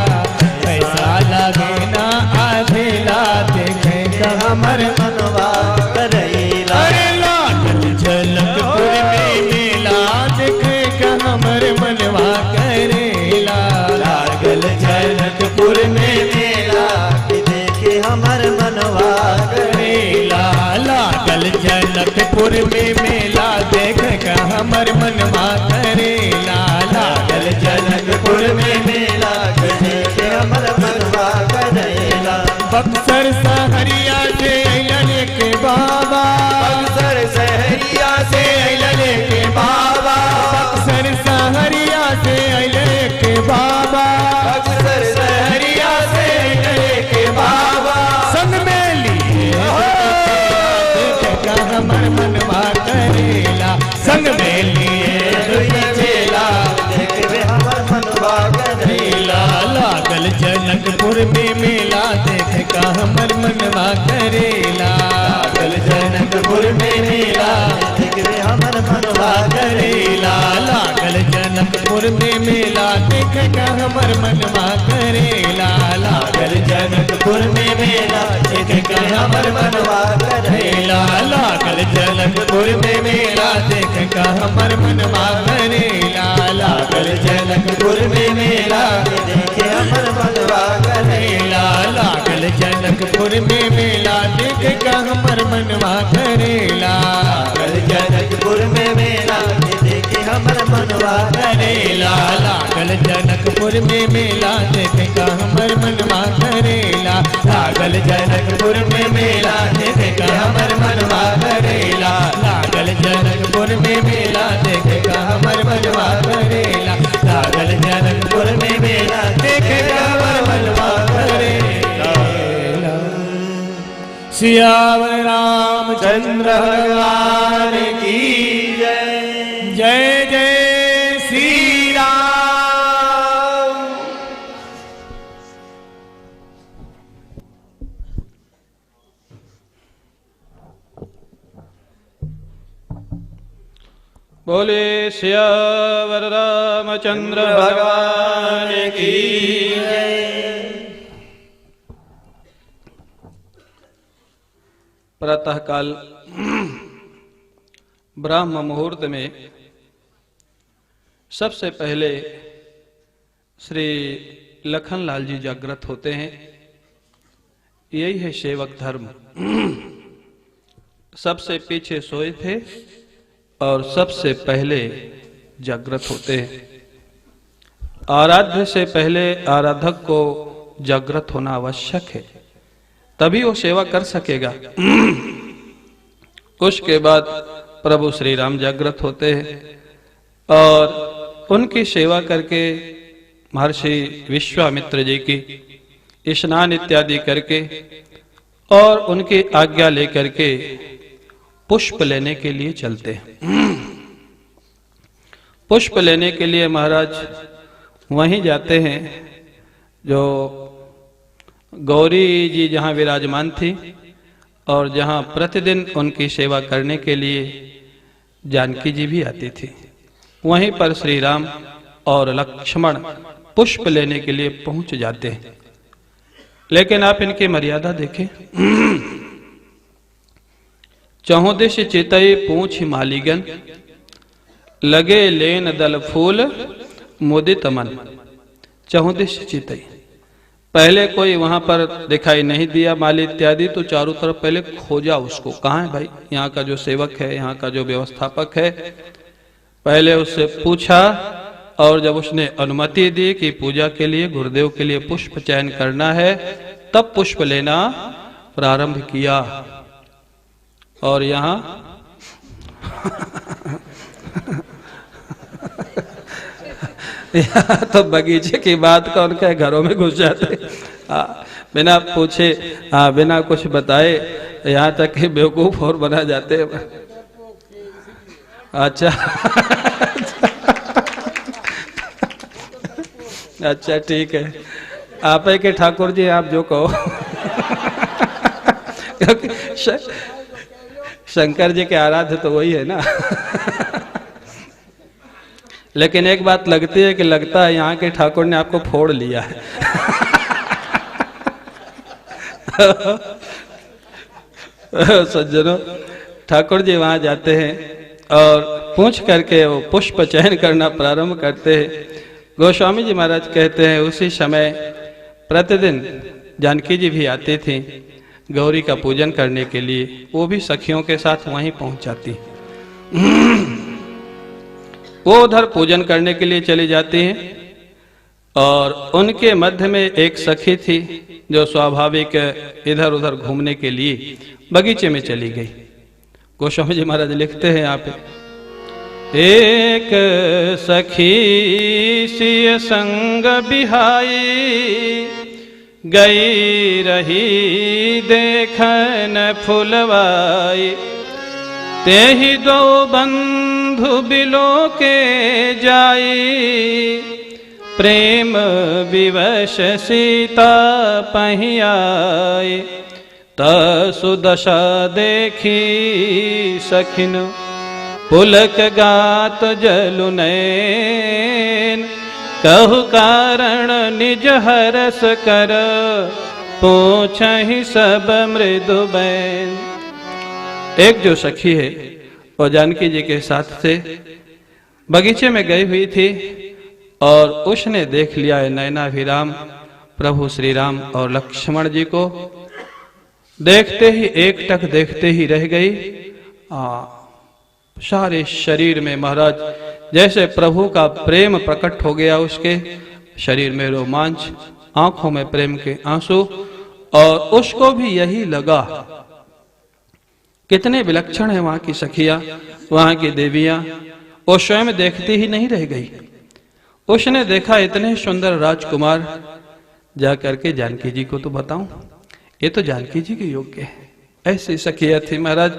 पैसा लागे ना अधेला, देखे हमर मनवा करेला। अरे लागल जनकपुर में मेला, देखे हमर मनवा करेला, लागल जनकपुर में मेला, देखे हमर मनवा करेला। लागल जनकपुर में मेला, देखे हमर मनवा करेला, लागल जनकपुर में मेला, देखे हमर मनवा करेला। बक्सर सहरिया से अइलन के बाबा, बक्सर सहरिया से अइलन के बाबा, बक्सर सहरिया से अइलन के बाबा, बक्सर सहरिया से अइलन के बाबा, संग में लिए देखे हमर मनवा करेला, संग में लिए चेला, देखे हमर मनवा करेला। लागल जनकपुर में मेला, देखे हमर मनवा करेला, लागल जनकपुर में मेला, देखे हमर मनवा करेला। लागल जनकपुर में मेला, देखे हमर मनवा करेला, लागल जनकपुर में मेला, देखे हमर मनवा करेला। लागल जनकपुर में मेला, देखे हमर मनवा करेला, लागल जनकपुर में मेला, देखे हमर मनवा करेला। लागल जनकपुर में मेला, देखे हमर मनवा करेला, लागल जनकपुर में मेला, देखे हमर मनवा करेला। लागल जनकपुर में मेला, देखे हमर मनवा करेला, लागल जनकपुर में मेला, देखे हमर मनवा करेला। लागल जनकपुर में मेला, देखे हमर मनवा करेला, लागल जनकपुर में मेला, देखे हमर मनवा करेला। सियावर रामचंद्र भगवान की जय। जय। बोले सियावर रामचंद्र भगवान की प्रातः काल ब्राह्म मुहूर्त में सबसे पहले श्री लखनलाल जी जागृत होते हैं। यही है सेवक धर्म। सबसे पीछे सोए थे और सबसे पहले जागृत होते हैं। आराध्य से पहले आराधक को जागृत होना आवश्यक है, तभी वो सेवा कर सकेगा। उसके बाद प्रभु श्री राम जागृत होते हैं और उनकी सेवा करके महर्षि विश्वामित्र जी की स्नान इत्यादि करके और उनकी आज्ञा लेकर के पुष्प लेने के लिए चलते हैं। पुष्प लेने के लिए महाराज वहीं जाते हैं जो गौरी जी जहां विराजमान थी और जहां प्रतिदिन उनकी सेवा करने के लिए जानकी जी भी आती थी। वहीं पर श्री राम और लक्ष्मण पुष्प लेने के लिए पहुंच जाते हैं। लेकिन आप इनकी मर्यादा देखें। चहुदिश चितई पूछ मालिगन, लगे लेन दल फूल मुदित मन। चहुदिश चितई, पहले कोई वहां पर दिखाई नहीं दिया माली इत्यादि, तो चारों तरफ पहले खोजा उसको, कहाँ है भाई यहाँ का जो सेवक है, यहाँ का जो व्यवस्थापक है। पहले उससे पूछा और जब उसने अनुमति दी कि पूजा के लिए गुरुदेव के लिए पुष्प चयन करना है, तब पुष्प लेना प्रारंभ किया। और यहाँ तो बगीचे की बात कौन कहे, घरों में घुस जाते बिना पूछे, बिना कुछ बताए, यहाँ तक कि बेवकूफ और बना जाते। अच्छा अच्छा ठीक है, आप है कि ठाकुर जी आप जो कहो। क्योंकि शंकर जी के आराध्य तो वही है ना। लेकिन एक बात लगती है कि लगता है यहाँ के ठाकुर ने आपको फोड़ लिया है। सज्जनों, ठाकुर जी वहां जाते हैं और पूछ करके वो पुष्प चयन करना प्रारंभ करते हैं। गोस्वामी जी महाराज कहते हैं उसी समय प्रतिदिन जानकी जी भी आती थी गौरी का पूजन करने के लिए। वो भी सखियों के साथ वहीं पहुंच जाती। वो उधर पूजन करने के लिए चली जाती हैं और उनके मध्य में एक सखी थी जो स्वाभाविक इधर उधर घूमने के लिए बगीचे में चली गई। गोस्वामी जी महाराज लिखते हैं यहाँ पे, एक सखी सिय संग बिहाई, गई रही देखन फुलवाई। तेहि दो बंधु बिलो के जाई, प्रेम विवश सीता पहियाई। तसु दशा देखी सखिन, पुलक गात जलु नैन। कहु कारण निज हरस कर, पूछहि सब मृदु बैन। एक जो सखी है वो जानकी जी के साथ से बगीचे में गई हुई थी और उसने देख लिया है नयनाभिराम प्रभु श्री राम और लक्ष्मण जी को। देखते ही एकटक देखते ही रह गई। सारे शरीर में महाराज जैसे प्रभु का प्रेम प्रकट हो गया, उसके शरीर में रोमांच, आंखों में प्रेम के आंसू। और उसको भी यही लगा, कितने विलक्षण है वहां की सखियां, वहां की देवियां। वो स्वयं देखती ही नहीं रह गई। उसने देखा इतने सुंदर राजकुमार, जा करके जानकी जी को तो बताऊं, ये तो जानकी जी के योग्य है। ऐसी सखिया थी महाराज।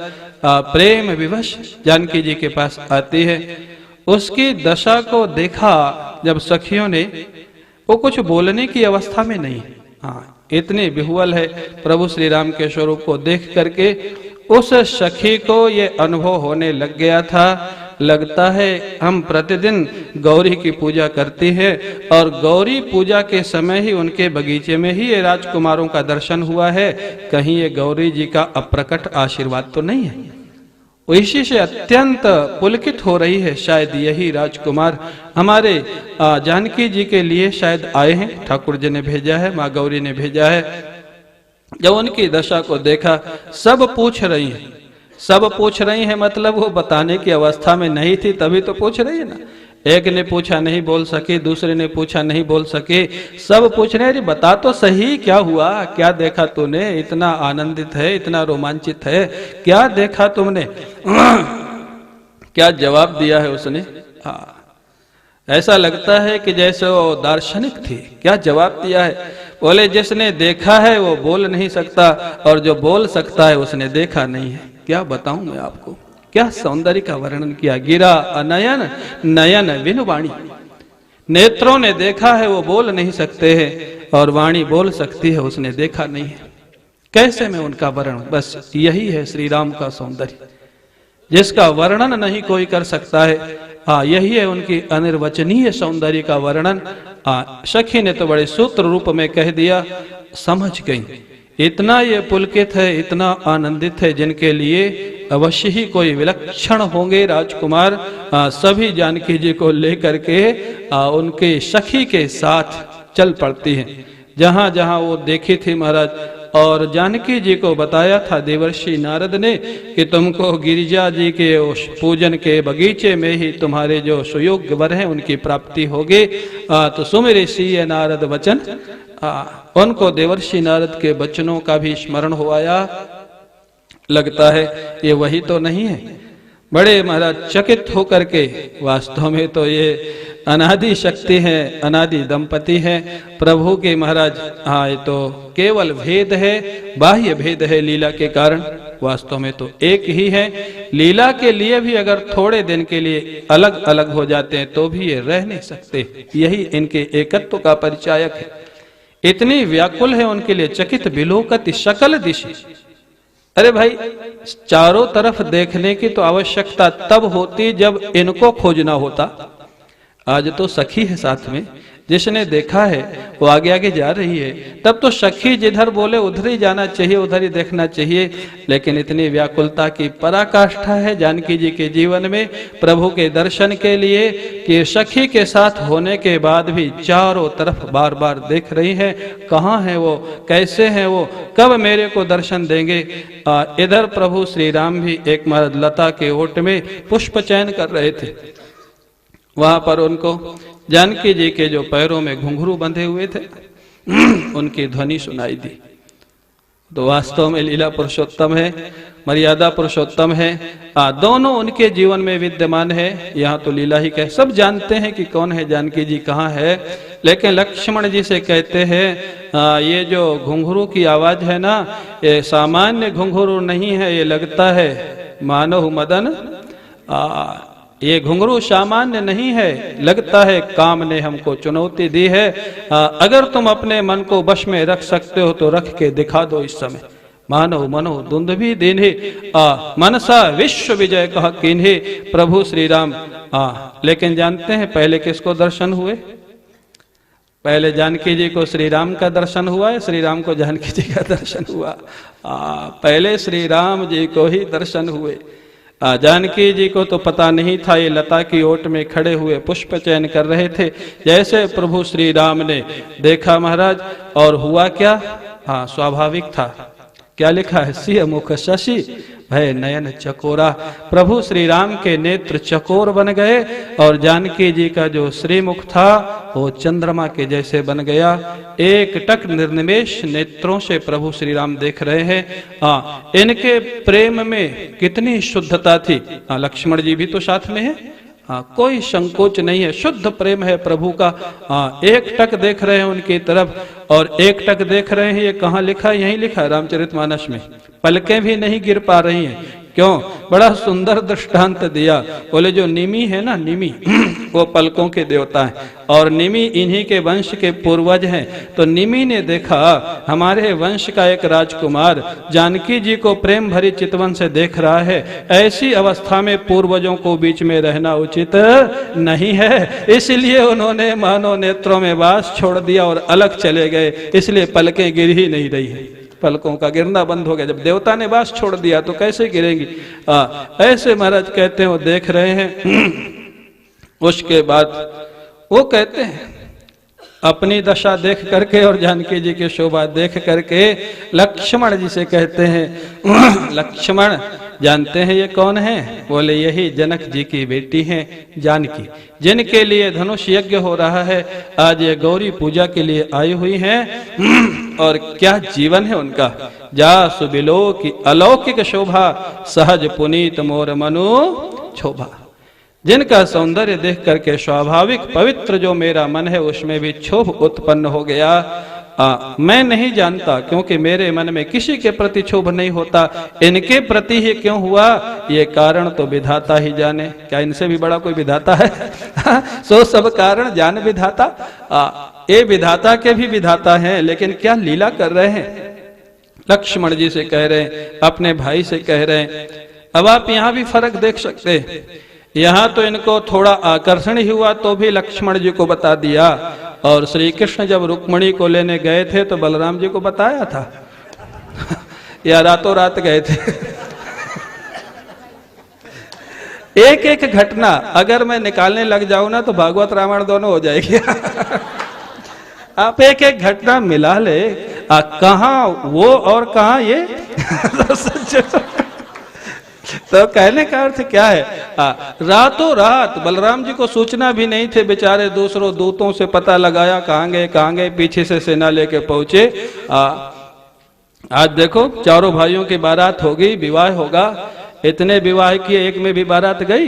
प्रेम विवश जानकी जी के पास आती है। उसकी दशा को देखा जब सखियों ने, वो कुछ बोलने की अवस्था में नहीं, हाँ इतनी विह्वल है प्रभु श्री राम के स्वरूप को देख करके। उस सखी को ये अनुभव होने लग गया था, लगता है हम प्रतिदिन गौरी की पूजा करती है और गौरी पूजा के समय ही उनके बगीचे में ही ये राजकुमारों का दर्शन हुआ है, कहीं ये गौरी जी का अप्रकट आशीर्वाद तो नहीं है। इसी से अत्यंत पुलकित हो रही है, शायद यही राजकुमार हमारे जानकी जी के लिए शायद आए हैं, ठाकुर जी ने भेजा है, माँ गौरी ने भेजा है। जब उनकी दशा को देखा, सब पूछ रही हैं, सब पूछ रही हैं मतलब वो बताने की अवस्था में नहीं थी तभी तो पूछ रही है ना। एक ने पूछा नहीं बोल सके, दूसरे ने पूछा नहीं बोल सके, सब पूछ रहे, अरे बता तो सही क्या हुआ, क्या देखा तूने, इतना आनंदित है, इतना रोमांचित है, क्या देखा तुमने, क्या जवाब दिया है उसने। हाँ, ऐसा लगता है कि जैसे वो दार्शनिक थी, क्या जवाब दिया है। बोले जिसने देखा है वो बोल नहीं सकता और जो बोल सकता है उसने देखा नहीं है। क्या बताऊं मैं आपको, क्या सौंदर्य का वर्णन किया। गिरा अनयन नयन बिन वाणी, नेत्रों ने देखा है वो बोल नहीं सकते हैं और वाणी बोल सकती है, उसने देखा नहीं है। कैसे मैं उनका वर्णन, बस यही है श्री राम का सौंदर्य, जिसका वर्णन नहीं कोई कर सकता है। यही है उनकी अनिर्वचनीय सौंदर्य का वर्णन। सखी ने तो बड़े सूत्र रूप में कह दिया, समझ गई। इतना ये पुलकित है, इतना आनंदित है, जिनके लिए अवश्य ही कोई विलक्षण होंगे राजकुमार। सभी जानकी जी को लेकर के उनके सखी के साथ चल पड़ती हैं, जहां जहां वो देखी थी महाराज। और जानकी जी को बताया था देवर्षि नारद ने कि तुमको गिरिजा जी के उस पूजन के बगीचे में ही तुम्हारे जो सुयोग्य वर हैं उनकी प्राप्ति होगी। तो सुमिरे सीय नारद वचन, उनको देवर्षि नारद के वचनों का भी स्मरण हो आया। लगता है ये वही तो नहीं है। बड़े महाराज चकित होकर के, वास्तव में तो ये अनादि शक्ति है, अनादि दंपति है प्रभु के महाराज। ये तो केवल भेद है, बाह्य भेद है लीला के कारण, वास्तव में तो एक ही है। लीला के लिए भी अगर थोड़े दिन के लिए अलग अलग हो जाते हैं तो भी ये रह नहीं सकते, यही इनके एकत्व का परिचायक है। इतनी व्याकुल है उनके लिए, चकित विलोकत सकल दिशि। अरे भाई, चारों तरफ देखने की तो आवश्यकता तब होती जब इनको खोजना होता। आज तो सखी है साथ में, जिसने देखा है वो आगे आगे जा रही है, तब तो सखी जिधर बोले उधर ही जाना चाहिए, उधर ही देखना चाहिए। लेकिन इतनी व्याकुलता की पराकाष्ठा है जानकी जी के जीवन में प्रभु के दर्शन के लिए कि सखी के साथ होने के बाद भी चारों तरफ बार बार देख रही है, कहाँ है वो, कैसे है वो, कब मेरे को दर्शन देंगे। इधर प्रभु श्री राम भी एक मर्द लता के ओट में पुष्प चयन कर रहे थे। वहां पर उनको जानकी जी के जो पैरों में घुंघरू बंधे हुए थे उनकी ध्वनि सुनाई दी। तो वास्तव में लीला पुरुषोत्तम है, मर्यादा पुरुषोत्तम है, दोनों उनके जीवन में विद्यमान है। यहाँ तो लीला ही कह, सब जानते हैं कि कौन है जानकी जी, कहाँ है। लेकिन लक्ष्मण जी से कहते हैं ये जो घुंघरू की आवाज है ना, ये सामान्य घुंघरू नहीं है, ये लगता है मानव मदन, ये घुंघरू सामान्य नहीं है, लगता है काम ने हमको चुनौती दी है। अगर तुम अपने मन को वश में रख सकते हो तो रख के दिखा दो इस समय। मानव मनो दुंदभी दीन्हे मनसा विश्व विजय कह कीन्हे, प्रभु श्री राम। लेकिन जानते हैं पहले किसको दर्शन हुए? पहले जानकी जी को श्री राम का दर्शन हुआ है, श्री राम को जानकी जी का दर्शन हुआ। पहले श्री राम जी को ही दर्शन हुए। जानकी जी को तो पता नहीं था, ये लता की ओट में खड़े हुए पुष्प चयन कर रहे थे। जैसे प्रभु श्री राम ने देखा महाराज, और हुआ क्या, स्वाभाविक था। क्या लिखा है? सिंह मुख शशि भय नयन चकोरा। प्रभु श्री राम के नेत्र चकोर बन गए और जानकी जी का जो श्रीमुख था वो चंद्रमा के जैसे बन गया। एक टक निर्निमेष नेत्रों से प्रभु श्री राम देख रहे हैं। इनके प्रेम में कितनी शुद्धता थी। लक्ष्मण जी भी तो साथ में है, कोई संकोच नहीं है, शुद्ध प्रेम है प्रभु का। एक टक देख रहे हैं उनकी तरफ, और एक टक देख रहे हैं, ये कहाँ लिखा है? यहीं लिखा है रामचरितमानस में। पलकें भी नहीं गिर पा रही हैं, क्यों? बड़ा सुंदर दृष्टांत दिया। बोले जो निमि है ना, निमि वो पलकों के देवता हैं और निमि इन्हीं के वंश के पूर्वज हैं। तो निमि ने देखा हमारे वंश का एक राजकुमार जानकी जी को प्रेम भरी चितवन से देख रहा है, ऐसी अवस्था में पूर्वजों को बीच में रहना उचित नहीं है, इसलिए उन्होंने मानो नेत्रों में वास छोड़ दिया और अलग चले गए। इसलिए पलकें गिर ही नहीं रही है, पलकों का गिरना बंद हो गया। जब देवता ने वास छोड़ दिया तो कैसे गिरेंगी? ऐसे महाराज कहते हैं वो देख रहे हैं। उसके बाद वो कहते हैं अपनी दशा देख करके और जानकी जी की शोभा देख करके लक्ष्मण जी से कहते हैं, लक्ष्मण जानते हैं ये कौन है? बोले यही जनक जी की बेटी हैं जानकी, जिनके लिए धनुष यज्ञ हो रहा है। आज ये गौरी पूजा के लिए आई हुई हैं और क्या जीवन है उनका। जा सुबिलो की अलौकिक शोभा, सहज पुनीत मोर मनु शोभा। जिनका सौंदर्य देख करके स्वाभाविक पवित्र जो मेरा मन है उसमें भी क्षोभ उत्पन्न हो गया। मैं नहीं जानता, क्योंकि मेरे मन में किसी के प्रति क्षोभ नहीं होता, इनके प्रति ही क्यों हुआ ये कारण तो विधाता ही जाने। क्या इनसे भी बड़ा कोई विधाता है? सो सब कारण जान विधाता। ये विधाता के भी विधाता हैं, लेकिन क्या लीला कर रहे हैं। लक्ष्मण जी से कह रहे हैं, अपने भाई से कह रहे हैं। अब आप यहाँ भी फर्क देख सकते हैं। यहाँ तो इनको थोड़ा आकर्षण ही हुआ तो भी लक्ष्मण जी को बता दिया, और श्री कृष्ण जब रुक्मणी को लेने गए थे तो बलराम जी को बताया था या रातों रात गए थे। एक एक घटना अगर मैं निकालने लग जाऊं ना तो भागवत रामायण दोनों हो जाएगी। आप एक एक घटना मिला ले, कहाँ वो और कहाँ ये। तो कहने का अर्थ क्या है, रातों रात बलराम जी को सूचना भी नहीं थे, बेचारे दूसरों दूतों से पता लगाया कहाँ गए, पीछे से सेना लेके पहुंचे। आज देखो चारों भाइयों की बारात होगी, विवाह होगा। इतने विवाह किए, एक में भी बारात गई?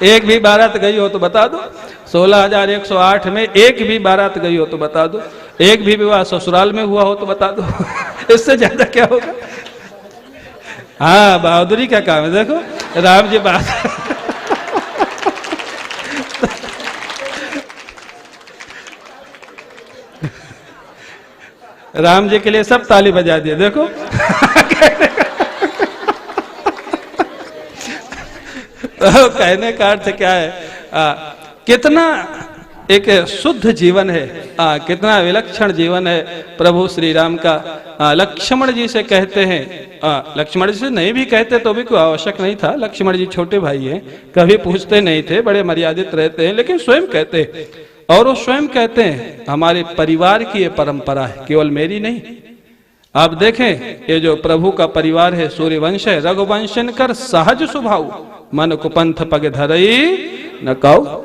एक भी बारात गई हो तो बता दो। 16,108 में एक भी बारात गई हो तो बता दो। एक भी विवाह ससुराल में हुआ हो तो बता दो। इससे ज्यादा क्या होगा? हाँ, बहादुरी का काम है। देखो राम जी बात राम जी के लिए सब ताली बजा दिए। देखो तो कहने का अर्थ क्या है, कितना एक शुद्ध जीवन है, कितना विलक्षण जीवन है प्रभु श्री राम का। लक्ष्मण जी से कहते हैं, लक्ष्मण जी से नहीं भी कहते तो भी कोई आवश्यक नहीं था। लक्ष्मण जी छोटे भाई हैं, कभी पूछते नहीं थे, बड़े मर्यादित रहते हैं, लेकिन स्वयं कहते हैं। और वो स्वयं कहते हैं हमारे परिवार की ये परंपरा है, केवल मेरी नहीं। आप देखें ये जो प्रभु का परिवार है, सूर्यवंश है, रघुवंशन कर सहज स्वभाव, मन कुपंथ पग धरई न काऊ।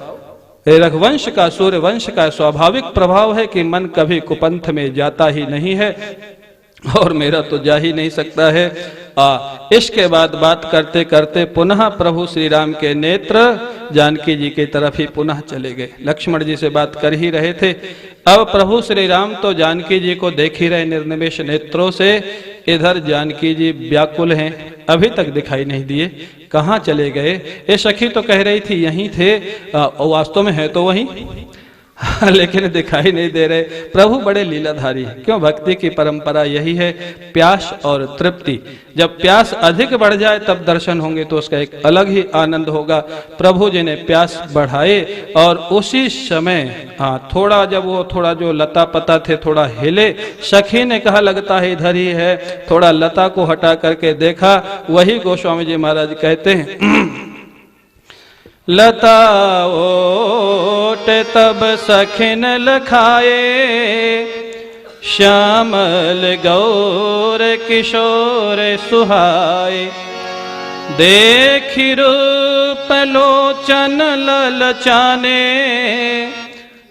रघुवंश का, सूर्यवंश का स्वाभाविक प्रभाव है कि मन कभी कुपंथ में जाता ही नहीं है, और मेरा तो जा ही नहीं सकता है। इसके बाद बात करते करते पुनः प्रभु श्री राम के नेत्र जानकी जी की तरफ ही पुनः चले गए। लक्ष्मण जी से बात कर ही रहे थे, अब प्रभु श्री राम तो जानकी जी को देख ही रहे निर्निमेष नेत्रों से। इधर जानकी जी व्याकुल हैं, अभी तक दिखाई नहीं दिए, कहाँ चले गए। ये सखी तो कह रही थी यहीं थे, वास्तव में है तो वहीं, लेकिन दिखाई नहीं दे रहे। प्रभु बड़े लीलाधारी है। क्यों? भक्ति की परंपरा यही है, प्यास और तृप्ति। जब प्यास अधिक बढ़ जाए तब दर्शन होंगे तो उसका एक अलग ही आनंद होगा। प्रभु जी ने प्यास बढ़ाए और उसी समय थोड़ा जब वो थोड़ा जो लता पता थे थोड़ा हिले, सखी ने कहा लगता है इधर ही है। थोड़ा लता को हटा करके देखा, वही गोस्वामी जी महाराज कहते हैं, लता ओट तब सखिन लखाए, श्यामल गौर किशोर सुहाए। देखि रूप लोचन ललचाने,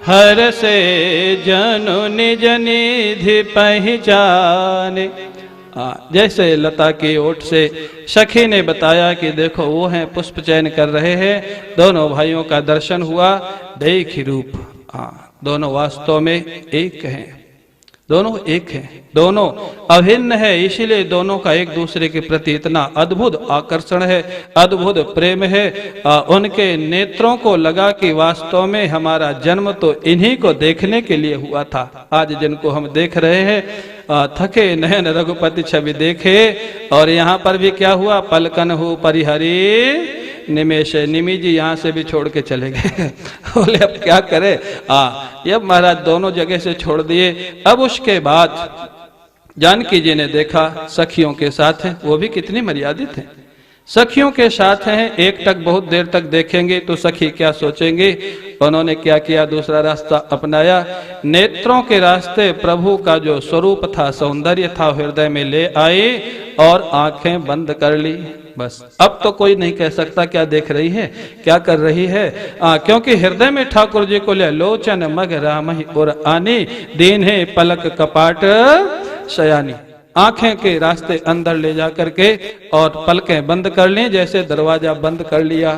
हर से जनु निज निधि पहचाने। जैसे लता की ओट से सखी ने बताया कि देखो वो हैं, पुष्प चयन कर रहे हैं। दोनों भाइयों का दर्शन हुआ, देख रूप, दोनों वास्तव में एक हैं। दोनों एक हैं, दोनों अभिन्न है, इसीलिए दोनों का एक दूसरे के प्रति इतना अद्भुत आकर्षण है, अद्भुत प्रेम है। उनके नेत्रों को लगा कि वास्तव में हमारा जन्म तो इन्हीं को देखने के लिए हुआ था। आज जिनको हम देख रहे हैं, थके नयन रघुपति छवि देखे, और यहाँ पर भी क्या हुआ, पलकन हो परिहरी निमेश। निमी जी यहाँ से भी छोड़ के चले गए। बोले अब क्या करे, ये महाराज दोनों जगह से छोड़ दिए। अब उसके बाद जानकी जी ने देखा सखियों के साथ हैं, वो भी कितनी मर्यादित हैं, सखियों के साथ हैं, एक टक बहुत देर तक देखेंगे तो सखी क्या सोचेंगे। उन्होंने क्या किया, दूसरा रास्ता अपनाया। नेत्रों के रास्ते प्रभु का जो स्वरूप था, सौंदर्य था, हृदय में ले आए और आंखें बंद कर ली। बस अब तो कोई नहीं कह सकता क्या देख रही है, क्या कर रही है, क्योंकि हृदय में ठाकुर जी को ले लोचन मग रामहि और आनी, दीन है पलक कपाट शयानी। आंखें के रास्ते अंदर ले जा करके और पलकें बंद कर ली, जैसे दरवाजा बंद कर लिया।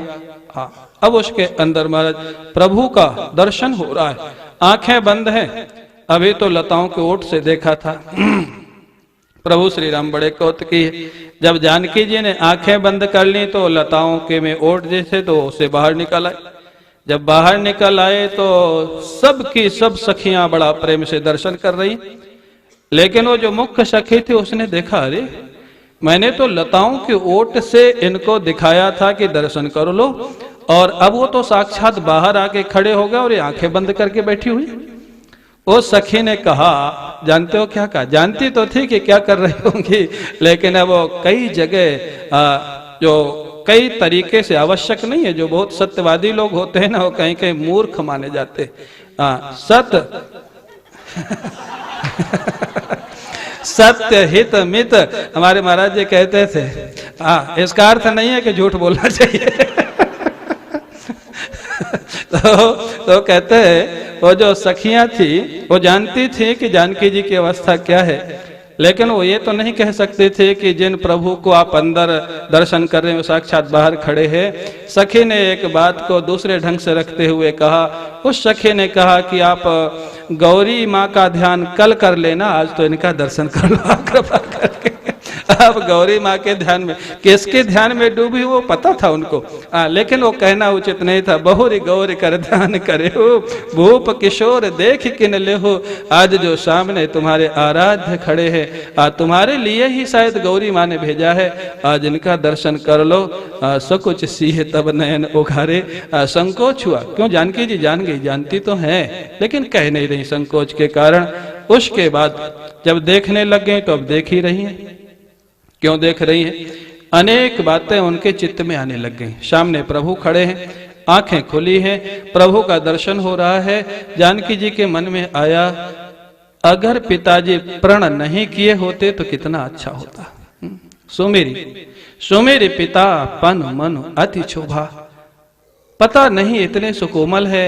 अब उसके अंदर महाराज प्रभु का दर्शन हो रहा है, आंखें बंद हैं। अभी तो लताओं के ओट से देखा था। प्रभु श्री राम बड़े कौतुकी है। जब जानकी जी ने आंखें बंद कर ली तो लताओं के में ओट जैसे तो उसे बाहर निकल आए। जब बाहर निकल आए तो सबकी सब सखियां बड़ा प्रेम से दर्शन कर रही, लेकिन वो जो मुख्य सखी थी उसने देखा, अरे मैंने तो लताओं के ओट से इनको दिखाया था कि दर्शन कर लो, और अब वो तो साक्षात बाहर आके खड़े हो गए और ये आंखें बंद करके बैठी हुई। वो सखी ने कहा, जानते हो क्या कहा, जानती तो थी कि क्या कर रही होंगी, लेकिन अब वो कई जगह जो कई तरीके से आवश्यक नहीं है, जो बहुत सत्यवादी लोग होते हैं ना, वो कहीं कहीं मूर्ख माने जाते। सत्य हित मित हमारे महाराज जी कहते थे। इसका अर्थ नहीं है कि झूठ बोलना चाहिए। तो कहते हैं वो जो सखियां थी वो जानती थी कि जानकी जी की अवस्था क्या है, लेकिन वो ये तो नहीं कह सकते थे कि जिन प्रभु को आप अंदर दर्शन कर रहे हैं वो साक्षात बाहर खड़े हैं। सखी ने एक बात को दूसरे ढंग से रखते हुए कहा, उस सखी ने कहा कि आप गौरी माँ का ध्यान कल कर लेना, आज तो इनका दर्शन कर लो कृपा करके। अब गौरी माँ के ध्यान में, किसके ध्यान में डूबी वो पता था उनको, लेकिन वो कहना उचित नहीं था। बहुरी गौरी कर ध्यान करे हो, भूप किशोर देख किन ले हो, आज जो सामने तुम्हारे आराध्य खड़े हैं, तुम्हारे लिए ही शायद गौरी माँ ने भेजा है, आज इनका दर्शन कर लो। सकुच सीह तब नयन उघारे, संकोच हुआ। क्यों, जानकी जी जान गई, जानती तो है लेकिन कह नहीं रही संकोच के कारण। उसके बाद जब देखने लग गए तो अब देख ही रही है। क्यों देख रही हैं, अनेक बातें उनके चित्त में आने लग गई। सामने प्रभु खड़े हैं, आंखें खुली हैं, प्रभु का दर्शन हो रहा है। जानकी जी के मन में आया, अगर पिताजी प्रण नहीं किए होते तो कितना अच्छा होता। सुमेरी पिता पन मन अति शोभा। पता नहीं इतने सुकोमल है,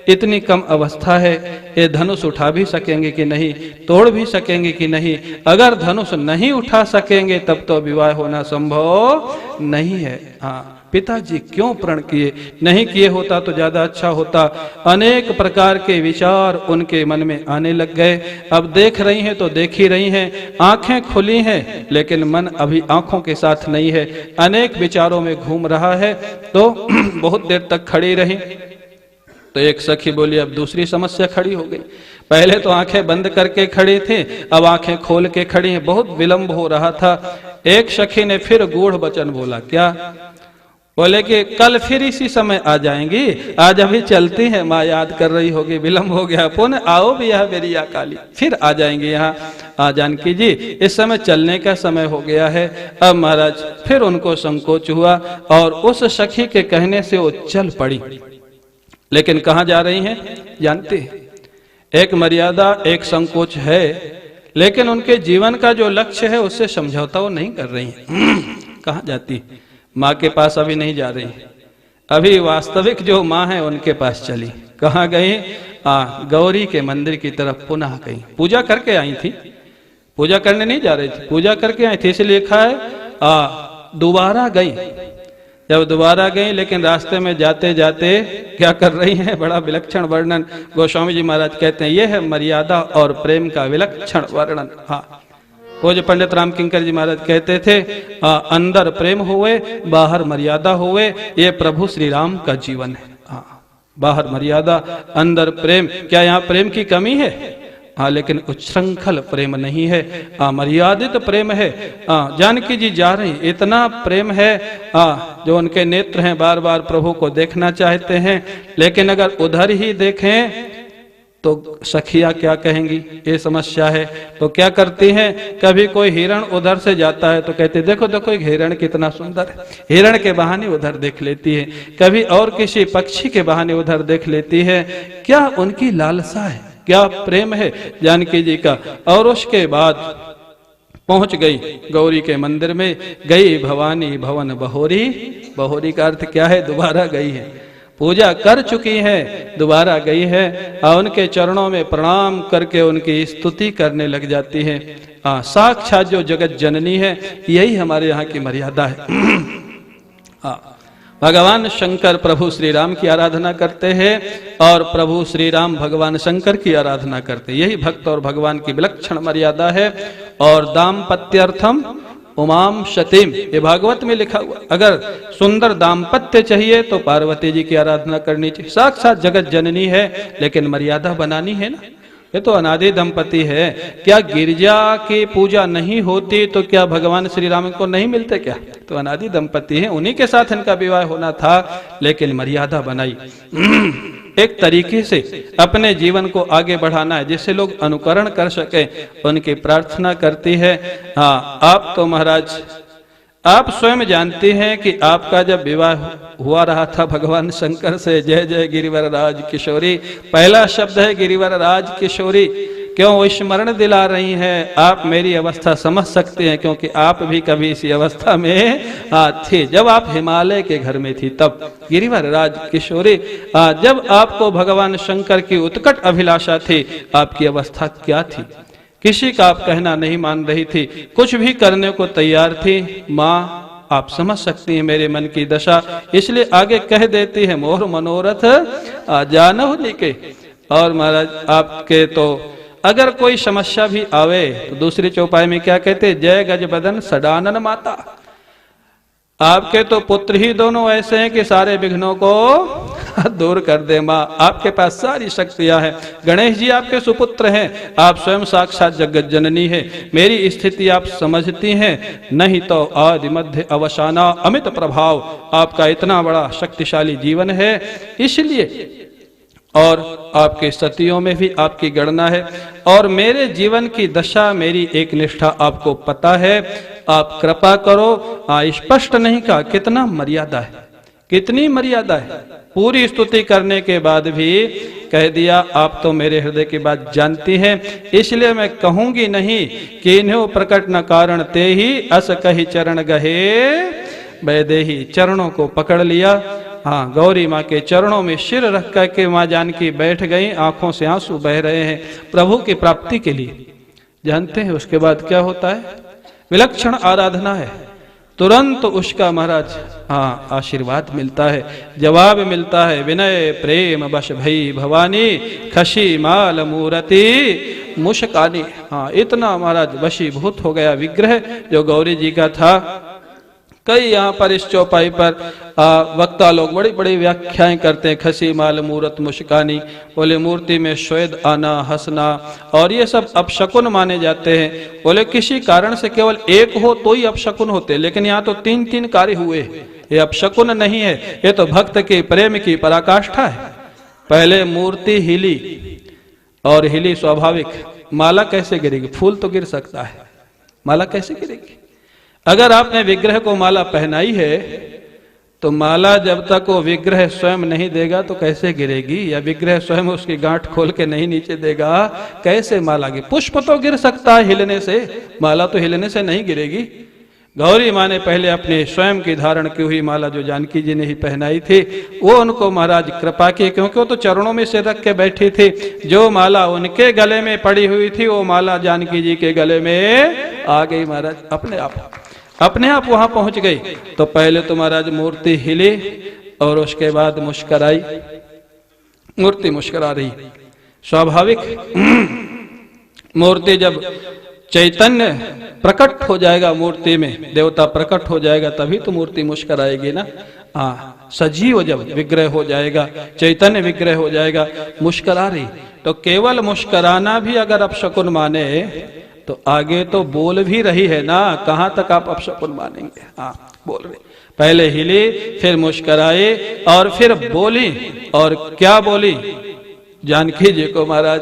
इतनी कम अवस्था है, ये धनुष उठा भी सकेंगे कि नहीं, तोड़ भी सकेंगे कि नहीं। अगर धनुष नहीं उठा सकेंगे तब तो विवाह होना संभव नहीं है। पिताजी क्यों प्रण किए, नहीं किए होता तो ज्यादा अच्छा होता। अनेक प्रकार के विचार उनके मन में आने लग गए। अब देख रही हैं तो देख ही रही हैं, आंखें खुली हैं लेकिन मन अभी आंखों के साथ नहीं है, अनेक विचारों में घूम रहा है। तो बहुत देर तक खड़ी रही तो एक सखी बोली, अब दूसरी समस्या खड़ी हो गई। पहले तो आंखें बंद करके खड़ी थी, अब आंखें खोल के खड़ी हैं, बहुत विलंब हो रहा था। एक सखी ने फिर गूढ़ वचन बोला, क्या बोले कि कल फिर इसी समय आ जाएंगी, आज अभी चलती है, माँ याद कर रही होगी, विलंब हो गया, पुनः आओ भी यह मेरी काली, फिर आ जाएंगे यहाँ जानकी जी, इस समय चलने का समय हो गया है। अब महाराज फिर उनको संकोच हुआ और उस सखी के कहने से वो चल पड़ी। लेकिन कहाँ जा रही हैं जानते हैं, एक मर्यादा, एक संकोच है, लेकिन उनके जीवन का जो लक्ष्य है उससे समझौता वो नहीं कर रही हैं। कहाँ जाती, माँ के पास अभी नहीं जा रही, अभी वास्तविक जो माँ है उनके पास चली। कहाँ गई, गौरी के मंदिर की तरफ पुनः गई। पूजा करके आई थी, पूजा करने नहीं जा रही थी, पूजा करके आई थी, इसलिए लिखा है दोबारा गई। जब दोबारा गई, लेकिन रास्ते में जाते जाते क्या कर रही हैं, बड़ा विलक्षण वर्णन गोस्वामी जी महाराज कहते हैं, यह है मर्यादा और प्रेम का विलक्षण वर्णन। हाँ, पूज्य पंडित राम किंकर जी महाराज कहते थे, अंदर प्रेम हुए बाहर मर्यादा हुए, ये प्रभु श्री राम का जीवन है। हाँ, बाहर मर्यादा अंदर प्रेम। क्या यहाँ प्रेम की कमी है? हाँ, लेकिन उच्छृंखल प्रेम नहीं है, मर्यादित प्रेम है। जानकी जी जा रही, इतना प्रेम है जो उनके नेत्र हैं बार बार प्रभु को देखना चाहते हैं, लेकिन अगर उधर ही देखें तो सखिया क्या कहेंगी, ये समस्या है। तो क्या करती हैं, कभी कोई हिरण उधर से जाता है तो कहते देखो देखो एक हिरण कितना सुंदर है, हिरण के बहाने उधर देख लेती है। कभी और किसी पक्षी के बहाने उधर देख लेती है। क्या उनकी लालसा है, क्या प्रेम है जानकी जी का। और उसके बाद पहुंच गई गौरी के मंदिर में, गई भवानी भवन बहोरी। बहोरी का अर्थ क्या है, दोबारा गई है, पूजा कर चुकी है, दोबारा गई है और उनके चरणों में प्रणाम करके उनकी स्तुति करने लग जाती है। साक्षात जो जगत जननी है, यही हमारे यहाँ की मर्यादा है। भगवान शंकर प्रभु श्री राम की आराधना करते हैं और प्रभु श्री राम भगवान शंकर की आराधना करते हैं, यही भक्त और भगवान की विलक्षण मर्यादा है। और दाम्पत्यर्थम उमाम शतीम, ये भागवत में लिखा हुआ। अगर सुंदर दाम्पत्य चाहिए तो पार्वती जी की आराधना करनी चाहिए, साक्षात जगत जननी है, लेकिन मर्यादा बनानी है ना। ये तो अनादि दंपति है। क्या गिरजा की पूजा नहीं होती तो क्या भगवान श्री राम को नहीं मिलते क्या? तो अनादि दंपति हैं, उन्हीं के साथ इनका विवाह होना था, लेकिन मर्यादा बनाई। एक तरीके से अपने जीवन को आगे बढ़ाना है जिससे लोग अनुकरण कर सके, उनकी प्रार्थना करती है। हाँ, आप तो महाराज आप स्वयं जानती हैं कि आपका जब विवाह हुआ रहा था भगवान शंकर से, जय जय गिरिवर राज किशोरी, पहला शब्द है गिरिवर राज किशोरी। क्यों स्मरण दिला रही हैं? आप मेरी अवस्था समझ सकते हैं, क्योंकि आप भी कभी इसी अवस्था में थे, जब आप हिमालय के घर में थी तब। गिरिवर राज किशोरी, जब आपको भगवान शंकर की उत्कट अभिलाषा थी, आपकी अवस्था क्या थी? किसी का आप कहना नहीं मान रही थी, कुछ भी करने को तैयार थी। माँ, आप समझ सकती हैं मेरे मन की दशा, इसलिए आगे कह देती है, मोर मनोरथ जानहु लिखे। और महाराज आपके तो अगर कोई समस्या भी आवे तो दूसरी चौपाई में क्या कहते, जय गज बदन सडानन माता। आपके तो पुत्र ही दोनों ऐसे हैं कि सारे विघ्नों को दूर कर दे माँ, आपके पास सारी शक्तियां हैं। गणेश जी आपके सुपुत्र हैं, आप स्वयं साक्षात जगत जननी है। मेरी स्थिति आप समझती हैं, नहीं तो आदि मध्य अवसाना अमित प्रभाव, आपका इतना बड़ा शक्तिशाली जीवन है, इसलिए और आपके सतियों में भी आपकी गणना है। और मेरे जीवन की दशा, मेरी एक निष्ठा आपको पता है, आप कृपा करो। स्पष्ट नहीं कहा, कितना मर्यादा है, कितनी मर्यादा है। पूरी स्तुति करने के बाद भी कह दिया, आप तो मेरे हृदय की बात जानती हैं, इसलिए मैं कहूंगी नहीं कि इन्हें प्रकट न कारण ते ही अस कही चरण गहे वैदेही। चरणों को पकड़ लिया। हाँ, गौरी माँ के चरणों में सिर रख करके माँ जानकी बैठ गई, आंखों से आंसू बह रहे हैं प्रभु की प्राप्ति के लिए। जानते हैं उसके बाद क्या होता है? विलक्षण आराधना है, तुरंत उसका महाराज आशीर्वाद मिलता है, जवाब मिलता है। विनय प्रेम बश भई भवानी, खशी माल मूर्ति मुशकानी। हाँ, इतना महाराज वशीभूत हो गया विग्रह जो गौरी जी का था। कई यहाँ पर इस चौपाई पर वक्ता लोग बड़ी बड़ी व्याख्याएं करते हैं। खसी माल मूरत मुस्कानी, बोले मूर्ति में श्वेद आना, हंसना, और ये सब अपशकुन माने जाते हैं। बोले किसी कारण से केवल एक हो तो ही अपशकुन होते, लेकिन यहाँ तो तीन तीन कार्य हुए, ये अपशकुन नहीं है, ये तो भक्त के प्रेम की पराकाष्ठा है। पहले मूर्ति हिली, और हिली स्वाभाविक, माला कैसे गिरेगी? फूल तो गिर सकता है, माला कैसे गिरेगी? अगर आपने विग्रह को माला पहनाई है तो माला जब तक वो विग्रह स्वयं नहीं देगा तो कैसे गिरेगी? या विग्रह स्वयं उसकी गांठ खोल के नहीं नीचे देगा, कैसे माला गिरे? पुष्प तो गिर सकता है हिलने से, माला तो हिलने से नहीं गिरेगी। गौरी माँ ने पहले अपने स्वयं की धारण की हुई माला जो जानकी जी ने ही पहनाई थी, वो उनको महाराज कृपा की, क्योंकि वो तो चरणों में सिर रख के बैठी थी। जो माला उनके गले में पड़ी हुई थी वो माला जानकी जी के गले में आ गई महाराज अपने आप। अपने आप वहां पहुंच गई। तो पहले तो महाराज मूर्ति हिले और उसके बाद मुस्कराई। मूर्ति मुस्करा रही, स्वाभाविक। मूर्ति जब चैतन्य प्रकट हो जाएगा, मूर्ति में देवता प्रकट हो जाएगा, तभी तो मूर्ति मुस्कराएगी ना। सजीव जब विग्रह हो जाएगा, चैतन्य विग्रह हो जाएगा, मुस्करा रही। तो केवल मुस्कराना भी अगर अपशकुन माने तो आगे तो बोल भी रही है ना, कहां तक आप अपशकुन मानेंगे। बोल रही, पहले हिली, फिर मुस्कराए और फिर बोली। और क्या बोली? जानकी जी को महाराज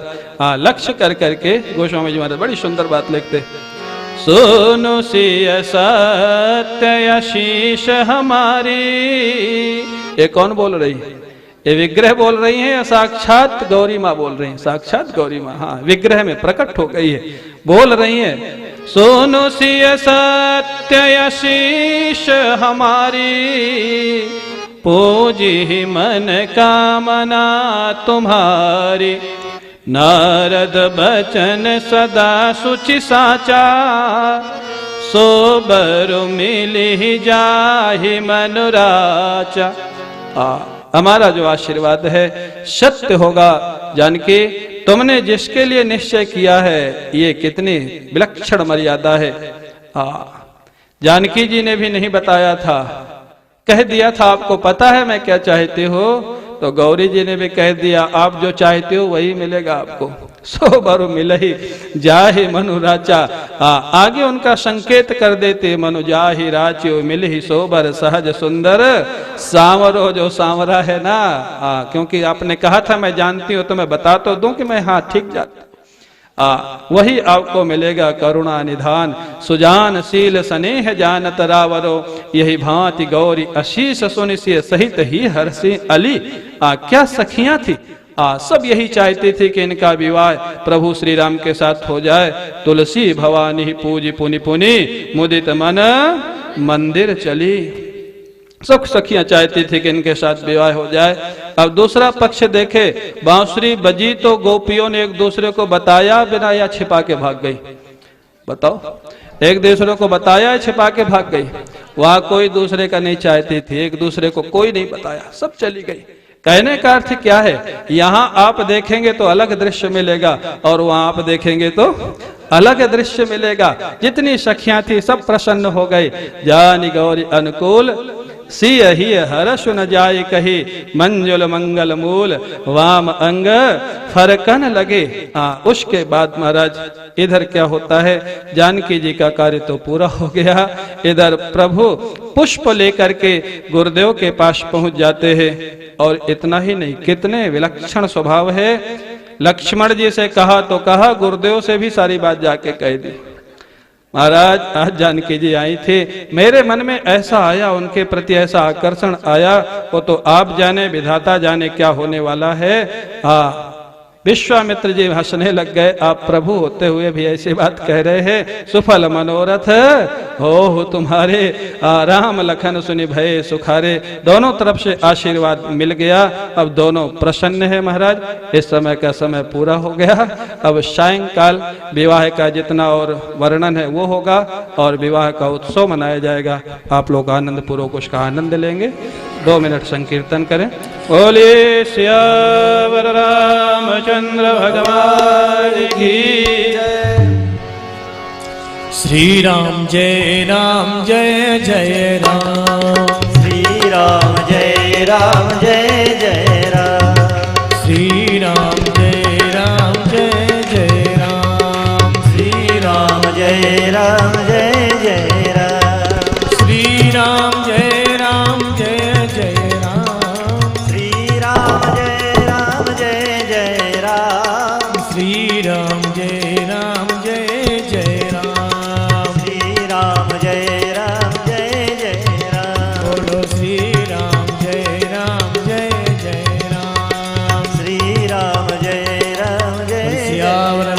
लक्ष्य कर करके गोस्वामी जी महाराज बड़ी सुंदर बात लिखते, सुनो सिय सत्य आशीष हमारी। ये कौन बोल रही है? ये विग्रह बोल रही है या साक्षात गौरी माँ बोल रही है? साक्षात गौरी माँ, हाँ, विग्रह में प्रकट हो गई है, बोल रही है। सुनो सिय सत्य आशीष हमारी, पूजी मन कामना तुम्हारी। नारद बचन सदा सुचि साचा, सोबर मिली जाहि मनुराचा। हमारा जो आशीर्वाद है सत्य होगा। जानकी, तुमने जिसके लिए निश्चय किया है, ये कितनी विलक्षण मर्यादा है। जानकी जी ने भी नहीं बताया था, कह दिया था आपको पता है मैं क्या चाहती हो, तो गौरी जी ने भी कह दिया आप जो चाहते हो वही मिलेगा आपको। सो बारो मिलही जाहि मनु राचा। आगे उनका संकेत कर देते, मनु जाहि राचियो मिलही सोबर सहज सुंदर सांवरो। जो सांवरा है ना, क्योंकि आपने कहा था मैं जानती हूं, तो मैं बता तो दूं कि मैं ठीक जाती, वही आपको मिलेगा। करुणा निधान सुजान शील स्नेह जानत रावरो, यही भांति गौरी आशीष सुनिसिय सहित ही हर्षि अली। क्या सखियां थी, सब यही चाहती थी कि इनका विवाह प्रभु श्री राम के साथ हो जाए। तुलसी भवानी पूजी पुनि पुनि, मुदित मन मंदिर चली। सब सखियां चाहती थी कि इनके साथ विवाह हो जाए। अब दूसरा पक्ष देखे, बांसुरी बजी तो गोपियों ने एक दूसरे को बताया बिना या छिपा के भाग गई। बताओ, एक दूसरे को बताया छिपा के भाग गई। वहां कोई दूसरे का नहीं चाहती थी, एक दूसरे को कोई नहीं बताया, सब चली गई। कहने का अर्थ क्या है, यहाँ आप देखेंगे तो अलग दृश्य मिलेगा और वहां आप देखेंगे तो अलग दृश्य मिलेगा। जितनी सखियां थी सब प्रसन्न हो गई। जानी गौरी अनुकूल सिय ही हर्ष न जाय कही, मंजुल मंगल मूल वाम अंग फरकन लगे। उसके बाद महाराज इधर क्या होता है, जानकी जी का कार्य तो पूरा हो गया। इधर प्रभु पुष्प लेकर के गुरुदेव के पास पहुंच जाते हैं। और इतना ही नहीं, कितने विलक्षण स्वभाव है। लक्ष्मण जी से कहा तो कहा, गुरुदेव से भी सारी बात जाके कह दी। महाराज आज जानकी जी आई थी, मेरे मन में ऐसा आया, उनके प्रति ऐसा आकर्षण आया, वो तो आप जाने, विधाता जाने क्या होने वाला है। विश्वामित्र जी हंसने लग गए, आप प्रभु होते हुए भी ऐसी बात कह रहे हैं। सुफल मनोरथ हो तुम्हारे, राम लखन सुनि भय सुखारे। दोनों तरफ से आशीर्वाद मिल गया। अब दोनों प्रसन्न है महाराज। इस समय का समय पूरा हो गया। अब सायंकाल विवाह का जितना और वर्णन है वो होगा और विवाह का उत्सव मनाया जाएगा। आप लोग आनंद पूर्वक उसका आनंद लेंगे। 2 मिनट संकीर्तन करें। बोले सियावर रामचंद्र भगवान की जय। श्री राम जय राम जय जय राम। श्री राम जय राम जय जय राम। श्री राम जय राम जय जय राम। श्री राम जय राम जय जय राम। श्री राम जय राम जय जय राम। श्री राम जय राम जय जय राम। श्री राम जय राम जय जय राम। श्री राम जय राम जय जय राम। बोलो श्री राम जय राम जय जय राम। श्री राम जय राम जय जय सियावर